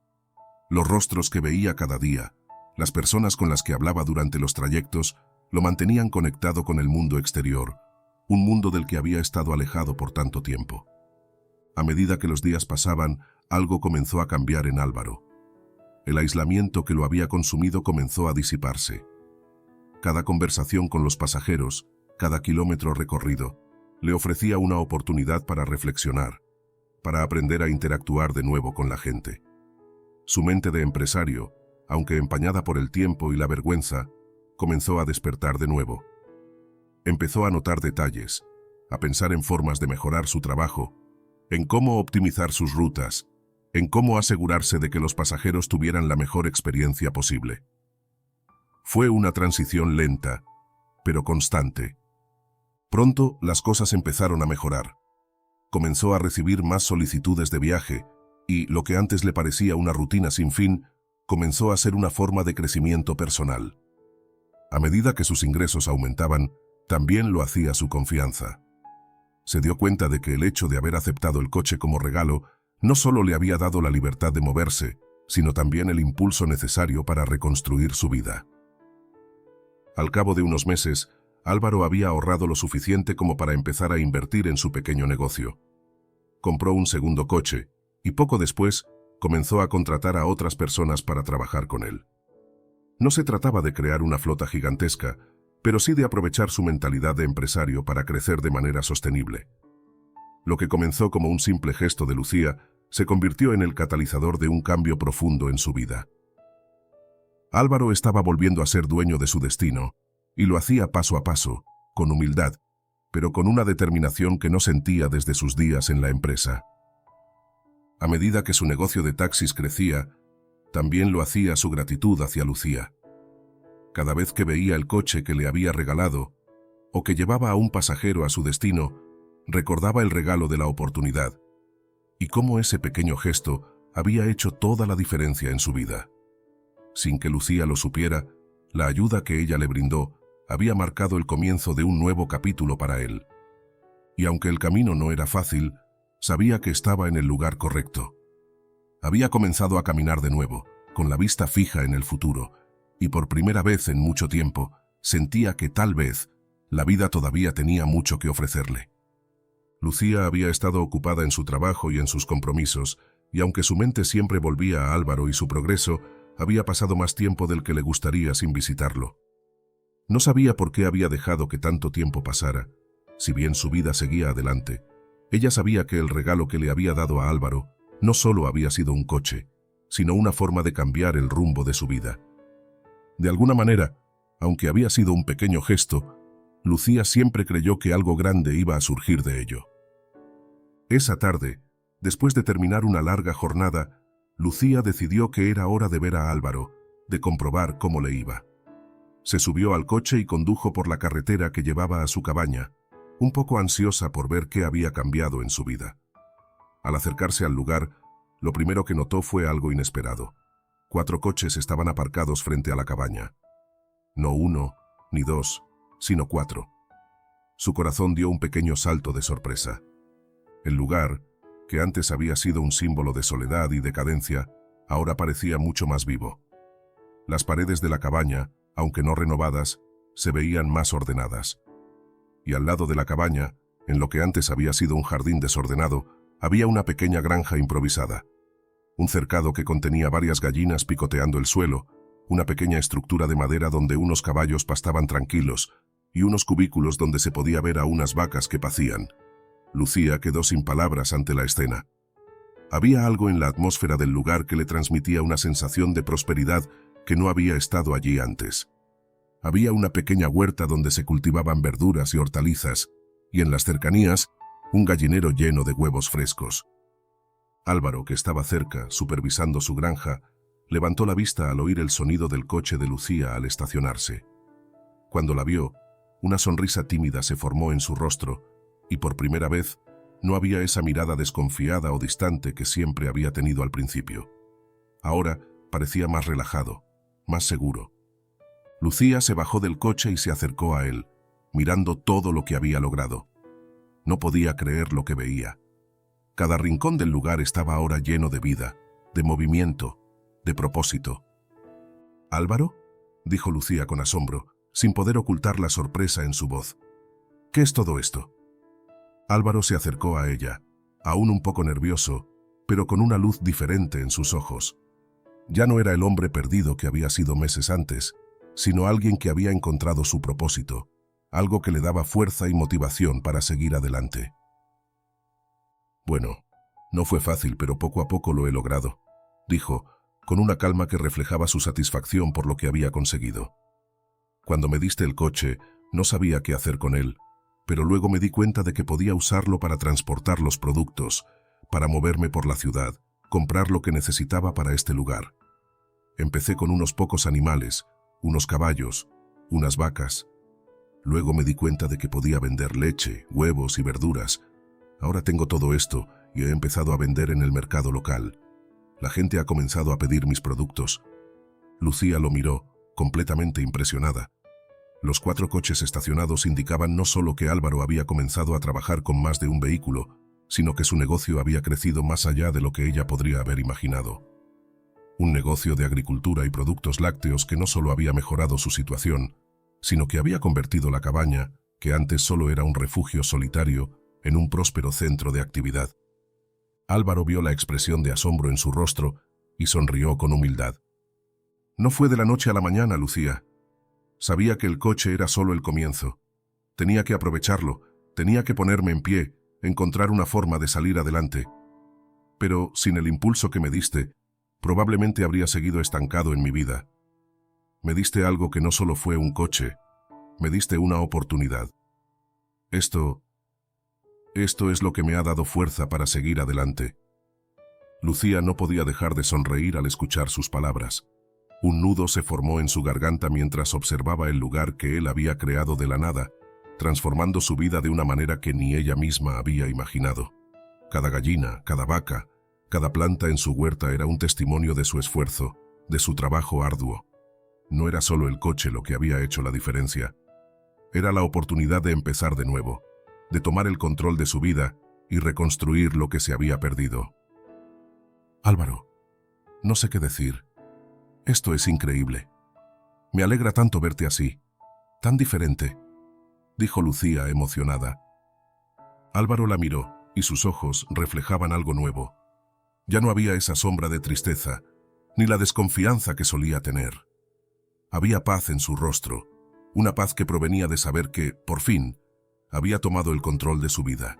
Los rostros que veía cada día, las personas con las que hablaba durante los trayectos, lo mantenían conectado con el mundo exterior, un mundo del que había estado alejado por tanto tiempo. A medida que los días pasaban, algo comenzó a cambiar en Álvaro. El aislamiento que lo había consumido comenzó a disiparse. Cada conversación con los pasajeros, cada kilómetro recorrido, le ofrecía una oportunidad para reflexionar, para aprender a interactuar de nuevo con la gente. Su mente de empresario, aunque empañada por el tiempo y la vergüenza, comenzó a despertar de nuevo. Empezó a notar detalles, a pensar en formas de mejorar su trabajo, en cómo optimizar sus rutas, en cómo asegurarse de que los pasajeros tuvieran la mejor experiencia posible. Fue una transición lenta, pero constante. Pronto las cosas empezaron a mejorar. Comenzó a recibir más solicitudes de viaje y, lo que antes le parecía una rutina sin fin, comenzó a ser una forma de crecimiento personal. A medida que sus ingresos aumentaban, también lo hacía su confianza. Se dio cuenta de que el hecho de haber aceptado el coche como regalo no solo le había dado la libertad de moverse, sino también el impulso necesario para reconstruir su vida. Al cabo de unos meses, Álvaro había ahorrado lo suficiente como para empezar a invertir en su pequeño negocio. Compró un segundo coche y poco después comenzó a contratar a otras personas para trabajar con él. No se trataba de crear una flota gigantesca, pero sí de aprovechar su mentalidad de empresario para crecer de manera sostenible. Lo que comenzó como un simple gesto de Lucía se convirtió en el catalizador de un cambio profundo en su vida. Álvaro estaba volviendo a ser dueño de su destino, y lo hacía paso a paso, con humildad, pero con una determinación que no sentía desde sus días en la empresa. A medida que su negocio de taxis crecía, también lo hacía su gratitud hacia Lucía. Cada vez que veía el coche que le había regalado, o que llevaba a un pasajero a su destino, recordaba el regalo de la oportunidad, y cómo ese pequeño gesto había hecho toda la diferencia en su vida. Sin que Lucía lo supiera, la ayuda que ella le brindó había marcado el comienzo de un nuevo capítulo para él. Y aunque el camino no era fácil, sabía que estaba en el lugar correcto. Había comenzado a caminar de nuevo, con la vista fija en el futuro, y por primera vez en mucho tiempo sentía que tal vez la vida todavía tenía mucho que ofrecerle. Lucía había estado ocupada en su trabajo y en sus compromisos, y aunque su mente siempre volvía a Álvaro y su progreso, había pasado más tiempo del que le gustaría sin visitarlo. No sabía por qué había dejado que tanto tiempo pasara. Si bien su vida seguía adelante, ella sabía que el regalo que le había dado a Álvaro no solo había sido un coche, sino una forma de cambiar el rumbo de su vida. De alguna manera, aunque había sido un pequeño gesto, Lucía siempre creyó que algo grande iba a surgir de ello. Esa tarde, después de terminar una larga jornada, Lucía decidió que era hora de ver a Álvaro, de comprobar cómo le iba. Se subió al coche y condujo por la carretera que llevaba a su cabaña, un poco ansiosa por ver qué había cambiado en su vida. Al acercarse al lugar, lo primero que notó fue algo inesperado. 4 coches estaban aparcados frente a la cabaña. No 1, ni 2, sino 4. Su corazón dio un pequeño salto de sorpresa. El lugar, que antes había sido un símbolo de soledad y decadencia, ahora parecía mucho más vivo. Las paredes de la cabaña, aunque no renovadas, se veían más ordenadas. Y al lado de la cabaña, en lo que antes había sido un jardín desordenado, había una pequeña granja improvisada. Un cercado que contenía varias gallinas picoteando el suelo, una pequeña estructura de madera donde unos caballos pastaban tranquilos, y unos cubículos donde se podía ver a unas vacas que pacían. Lucía quedó sin palabras ante la escena. Había algo en la atmósfera del lugar que le transmitía una sensación de prosperidad que no había estado allí antes. Había una pequeña huerta donde se cultivaban verduras y hortalizas, y en las cercanías, un gallinero lleno de huevos frescos. Álvaro, que estaba cerca, supervisando su granja, levantó la vista al oír el sonido del coche de Lucía al estacionarse. Cuando la vio, una sonrisa tímida se formó en su rostro, y por primera vez no había esa mirada desconfiada o distante que siempre había tenido al principio. Ahora parecía más relajado, más seguro. Lucía se bajó del coche y se acercó a él, mirando todo lo que había logrado. No podía creer lo que veía. Cada rincón del lugar estaba ahora lleno de vida, de movimiento, de propósito. ¿Álvaro?, dijo Lucía con asombro, sin poder ocultar la sorpresa en su voz. ¿Qué es todo esto? Álvaro se acercó a ella, aún un poco nervioso, pero con una luz diferente en sus ojos. Ya no era el hombre perdido que había sido meses antes, sino alguien que había encontrado su propósito, algo que le daba fuerza y motivación para seguir adelante. Bueno, no fue fácil, pero poco a poco lo he logrado, dijo, con una calma que reflejaba su satisfacción por lo que había conseguido. Cuando me diste el coche, no sabía qué hacer con él, pero luego me di cuenta de que podía usarlo para transportar los productos, para moverme por la ciudad, comprar lo que necesitaba para este lugar. Empecé con unos pocos animales, unos caballos, unas vacas. Luego me di cuenta de que podía vender leche, huevos y verduras. Ahora tengo todo esto y he empezado a vender en el mercado local. La gente ha comenzado a pedir mis productos. Lucía lo miró, completamente impresionada. Los 4 coches estacionados indicaban no solo que Álvaro había comenzado a trabajar con más de un vehículo, sino que su negocio había crecido más allá de lo que ella podría haber imaginado. Un negocio de agricultura y productos lácteos que no solo había mejorado su situación, sino que había convertido la cabaña, que antes solo era un refugio solitario, en un próspero centro de actividad. Álvaro vio la expresión de asombro en su rostro y sonrió con humildad. No fue de la noche a la mañana, Lucía. Sabía que el coche era solo el comienzo. Tenía que aprovecharlo, tenía que ponerme en pie, encontrar una forma de salir adelante. Pero sin el impulso que me diste, probablemente habría seguido estancado en mi vida. Me diste algo que no solo fue un coche, me diste una oportunidad. Esto es lo que me ha dado fuerza para seguir adelante. Lucía no podía dejar de sonreír al escuchar sus palabras. Un nudo se formó en su garganta mientras observaba el lugar que él había creado de la nada, transformando su vida de una manera que ni ella misma había imaginado. Cada gallina, cada vaca, cada planta en su huerta era un testimonio de su esfuerzo, de su trabajo arduo. No era solo el coche lo que había hecho la diferencia. Era la oportunidad de empezar de nuevo, de tomar el control de su vida y reconstruir lo que se había perdido. Álvaro, no sé qué decir. Esto es increíble. Me alegra tanto verte así, tan diferente, dijo Lucía emocionada. Álvaro la miró y sus ojos reflejaban algo nuevo. Ya no había esa sombra de tristeza, ni la desconfianza que solía tener. Había paz en su rostro, una paz que provenía de saber que, por fin, había tomado el control de su vida.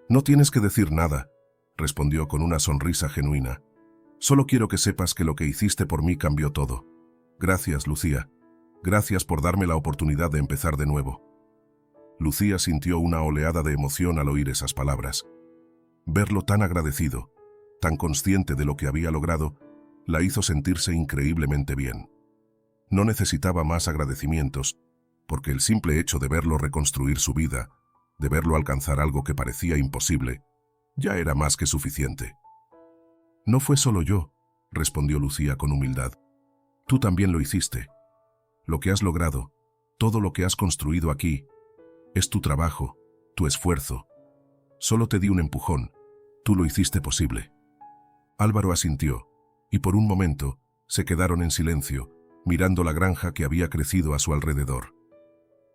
No tienes que decir nada, respondió con una sonrisa genuina. Solo quiero que sepas que lo que hiciste por mí cambió todo. Gracias, Lucía. Gracias por darme la oportunidad de empezar de nuevo. Lucía sintió una oleada de emoción al oír esas palabras. Verlo tan agradecido, tan consciente de lo que había logrado, la hizo sentirse increíblemente bien. No necesitaba más agradecimientos, porque el simple hecho de verlo reconstruir su vida, de verlo alcanzar algo que parecía imposible, ya era más que suficiente. No fue solo yo, respondió Lucía con humildad. Tú también lo hiciste. Lo que has logrado, todo lo que has construido aquí, es tu trabajo, tu esfuerzo. Solo te di un empujón, tú lo hiciste posible. Álvaro asintió, y por un momento se quedaron en silencio, mirando la granja que había crecido a su alrededor.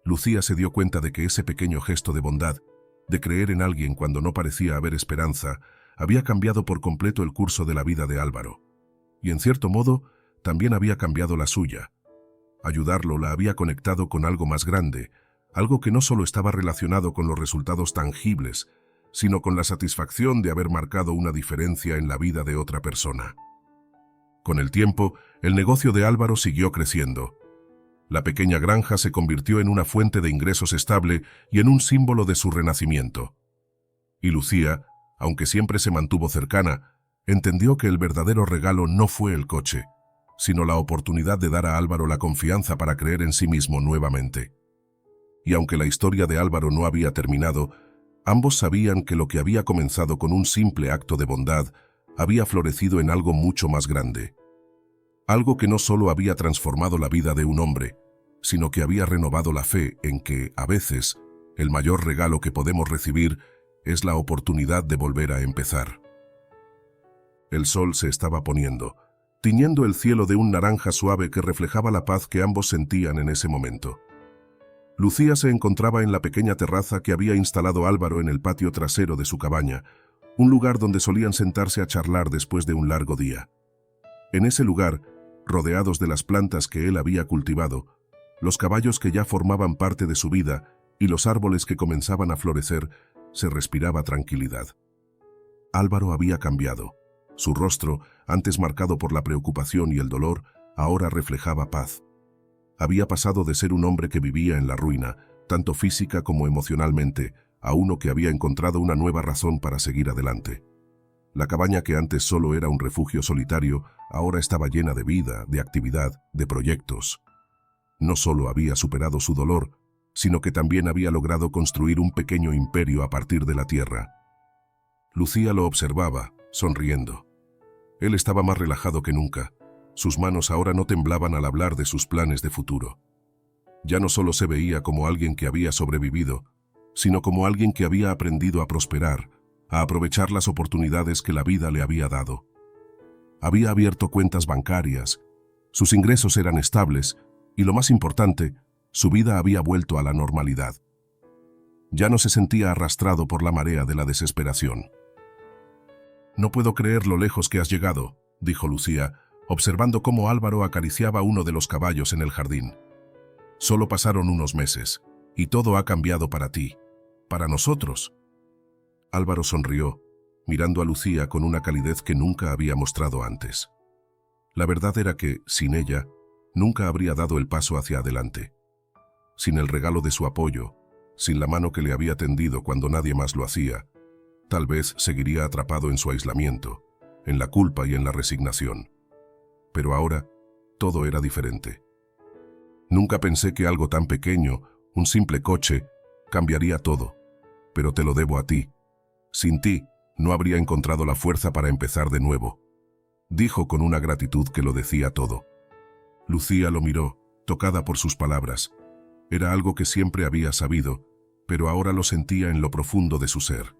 Lucía se dio cuenta de que ese pequeño gesto de bondad, de creer en alguien cuando no parecía haber esperanza, había cambiado por completo el curso de la vida de Álvaro. Y en cierto modo, también había cambiado la suya. Ayudarlo la había conectado con algo más grande, algo que no solo estaba relacionado con los resultados tangibles, sino con la satisfacción de haber marcado una diferencia en la vida de otra persona. Con el tiempo, el negocio de Álvaro siguió creciendo. La pequeña granja se convirtió en una fuente de ingresos estable y en un símbolo de su renacimiento. Y Lucía, aunque siempre se mantuvo cercana, entendió que el verdadero regalo no fue el coche, sino la oportunidad de dar a Álvaro la confianza para creer en sí mismo nuevamente. Y aunque la historia de Álvaro no había terminado, ambos sabían que lo que había comenzado con un simple acto de bondad había florecido en algo mucho más grande. Algo que no solo había transformado la vida de un hombre, sino que había renovado la fe en que, a veces, el mayor regalo que podemos recibir es la oportunidad de volver a empezar. El sol se estaba poniendo, tiñendo el cielo de un naranja suave que reflejaba la paz que ambos sentían en ese momento. Lucía se encontraba en la pequeña terraza que había instalado Álvaro en el patio trasero de su cabaña, un lugar donde solían sentarse a charlar después de un largo día. En ese lugar, rodeados de las plantas que él había cultivado, los caballos que ya formaban parte de su vida y los árboles que comenzaban a florecer, se respiraba tranquilidad. Álvaro había cambiado. Su rostro, antes marcado por la preocupación y el dolor, ahora reflejaba paz. Había pasado de ser un hombre que vivía en la ruina, tanto física como emocionalmente, a uno que había encontrado una nueva razón para seguir adelante. La cabaña que antes solo era un refugio solitario, ahora estaba llena de vida, de actividad, de proyectos. No solo había superado su dolor, sino que también había logrado construir un pequeño imperio a partir de la tierra. Lucía lo observaba, sonriendo. Él estaba más relajado que nunca. Sus manos ahora no temblaban al hablar de sus planes de futuro. Ya no solo se veía como alguien que había sobrevivido, sino como alguien que había aprendido a prosperar, a aprovechar las oportunidades que la vida le había dado. Había abierto cuentas bancarias, sus ingresos eran estables y, lo más importante, su vida había vuelto a la normalidad. Ya no se sentía arrastrado por la marea de la desesperación. «No puedo creer lo lejos que has llegado», dijo Lucía, observando cómo Álvaro acariciaba uno de los caballos en el jardín. «Solo pasaron unos meses, y todo ha cambiado para ti, para nosotros». Álvaro sonrió, mirando a Lucía con una calidez que nunca había mostrado antes. La verdad era que, sin ella, nunca habría dado el paso hacia adelante. Sin el regalo de su apoyo, sin la mano que le había tendido cuando nadie más lo hacía, tal vez seguiría atrapado en su aislamiento, en la culpa y en la resignación. Pero ahora, todo era diferente. Nunca pensé que algo tan pequeño, un simple coche, cambiaría todo, pero te lo debo a ti. Sin ti, no habría encontrado la fuerza para empezar de nuevo, dijo con una gratitud que lo decía todo. Lucía lo miró, tocada por sus palabras. Era algo que siempre había sabido, pero ahora lo sentía en lo profundo de su ser.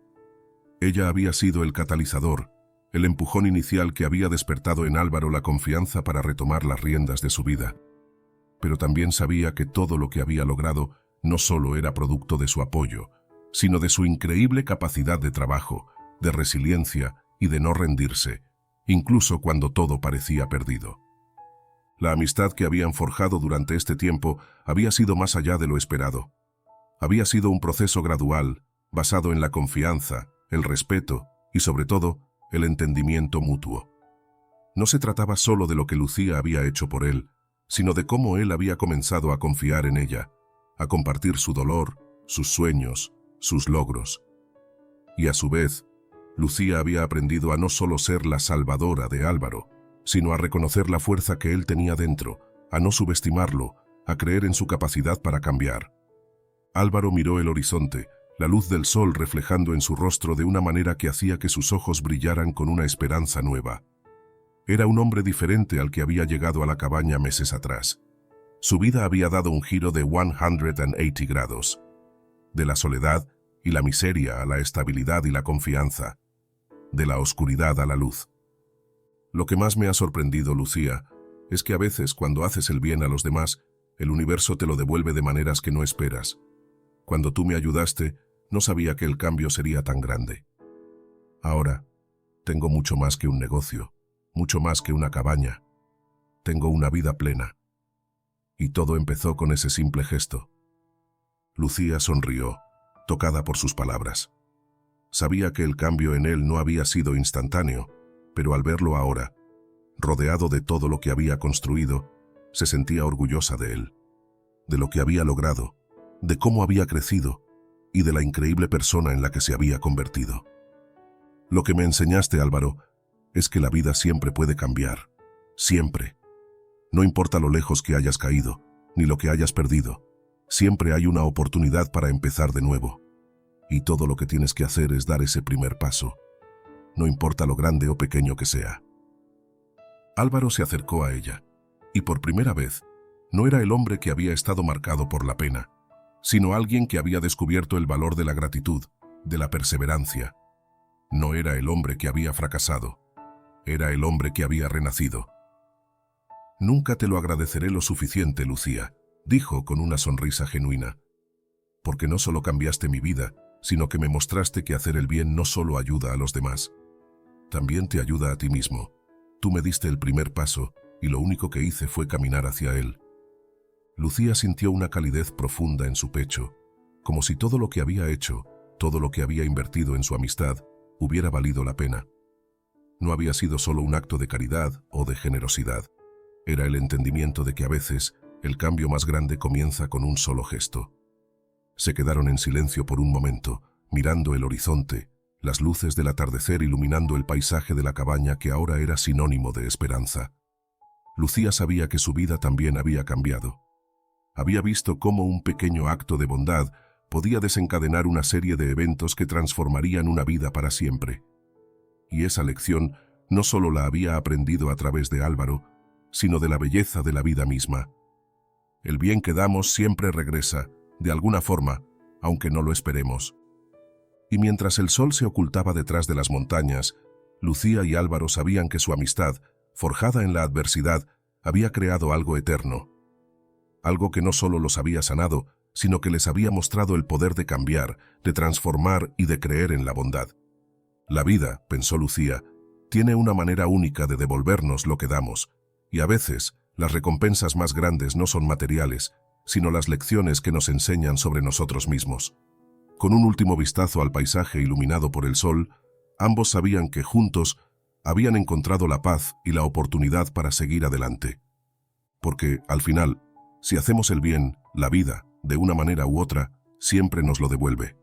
Ella había sido el catalizador, el empujón inicial que había despertado en Álvaro la confianza para retomar las riendas de su vida. Pero también sabía que todo lo que había logrado no solo era producto de su apoyo, sino de su increíble capacidad de trabajo, de resiliencia y de no rendirse, incluso cuando todo parecía perdido. La amistad que habían forjado durante este tiempo había sido más allá de lo esperado. Había sido un proceso gradual, basado en la confianza, el respeto y, sobre todo, el entendimiento mutuo. No se trataba solo de lo que Lucía había hecho por él, sino de cómo él había comenzado a confiar en ella, a compartir su dolor, sus sueños, sus logros. Y a su vez, Lucía había aprendido a no solo ser la salvadora de Álvaro, sino a reconocer la fuerza que él tenía dentro, a no subestimarlo, a creer en su capacidad para cambiar. Álvaro miró el horizonte, la luz del sol reflejando en su rostro de una manera que hacía que sus ojos brillaran con una esperanza nueva. Era un hombre diferente al que había llegado a la cabaña meses atrás. Su vida había dado un giro de 180 grados. De la soledad y la miseria a la estabilidad y la confianza. De la oscuridad a la luz. Lo que más me ha sorprendido, Lucía, es que a veces cuando haces el bien a los demás, el universo te lo devuelve de maneras que no esperas. Cuando tú me ayudaste, no sabía que el cambio sería tan grande. Ahora, tengo mucho más que un negocio, mucho más que una cabaña. Tengo una vida plena. Y todo empezó con ese simple gesto. Lucía sonrió, tocada por sus palabras. Sabía que el cambio en él no había sido instantáneo, pero al verlo ahora, rodeado de todo lo que había construido, se sentía orgullosa de él, de lo que había logrado, de cómo había crecido y de la increíble persona en la que se había convertido. Lo que me enseñaste, Álvaro, es que la vida siempre puede cambiar, siempre. No importa lo lejos que hayas caído, ni lo que hayas perdido, siempre hay una oportunidad para empezar de nuevo. Y todo lo que tienes que hacer es dar ese primer paso, no importa lo grande o pequeño que sea. Álvaro se acercó a ella, y por primera vez, no era el hombre que había estado marcado por la pena, sino alguien que había descubierto el valor de la gratitud, de la perseverancia. No era el hombre que había fracasado, era el hombre que había renacido. Nunca te lo agradeceré lo suficiente, Lucía, dijo con una sonrisa genuina, porque no solo cambiaste mi vida, sino que me mostraste que hacer el bien no solo ayuda a los demás, también te ayuda a ti mismo. Tú me diste el primer paso y lo único que hice fue caminar hacia él. Lucía sintió una calidez profunda en su pecho, como si todo lo que había hecho, todo lo que había invertido en su amistad, hubiera valido la pena. No había sido solo un acto de caridad o de generosidad. Era el entendimiento de que a veces el cambio más grande comienza con un solo gesto. Se quedaron en silencio por un momento, mirando el horizonte, las luces del atardecer iluminando el paisaje de la cabaña que ahora era sinónimo de esperanza. Lucía sabía que su vida también había cambiado. Había visto cómo un pequeño acto de bondad podía desencadenar una serie de eventos que transformarían una vida para siempre. Y esa lección no solo la había aprendido a través de Álvaro, sino de la belleza de la vida misma. El bien que damos siempre regresa, de alguna forma, aunque no lo esperemos. Y mientras el sol se ocultaba detrás de las montañas, Lucía y Álvaro sabían que su amistad, forjada en la adversidad, había creado algo eterno. Algo que no solo los había sanado, sino que les había mostrado el poder de cambiar, de transformar y de creer en la bondad. La vida, pensó Lucía, tiene una manera única de devolvernos lo que damos, y a veces las recompensas más grandes no son materiales, sino las lecciones que nos enseñan sobre nosotros mismos. Con un último vistazo al paisaje iluminado por el sol, ambos sabían que juntos habían encontrado la paz y la oportunidad para seguir adelante. Porque, al final, si hacemos el bien, la vida, de una manera u otra, siempre nos lo devuelve.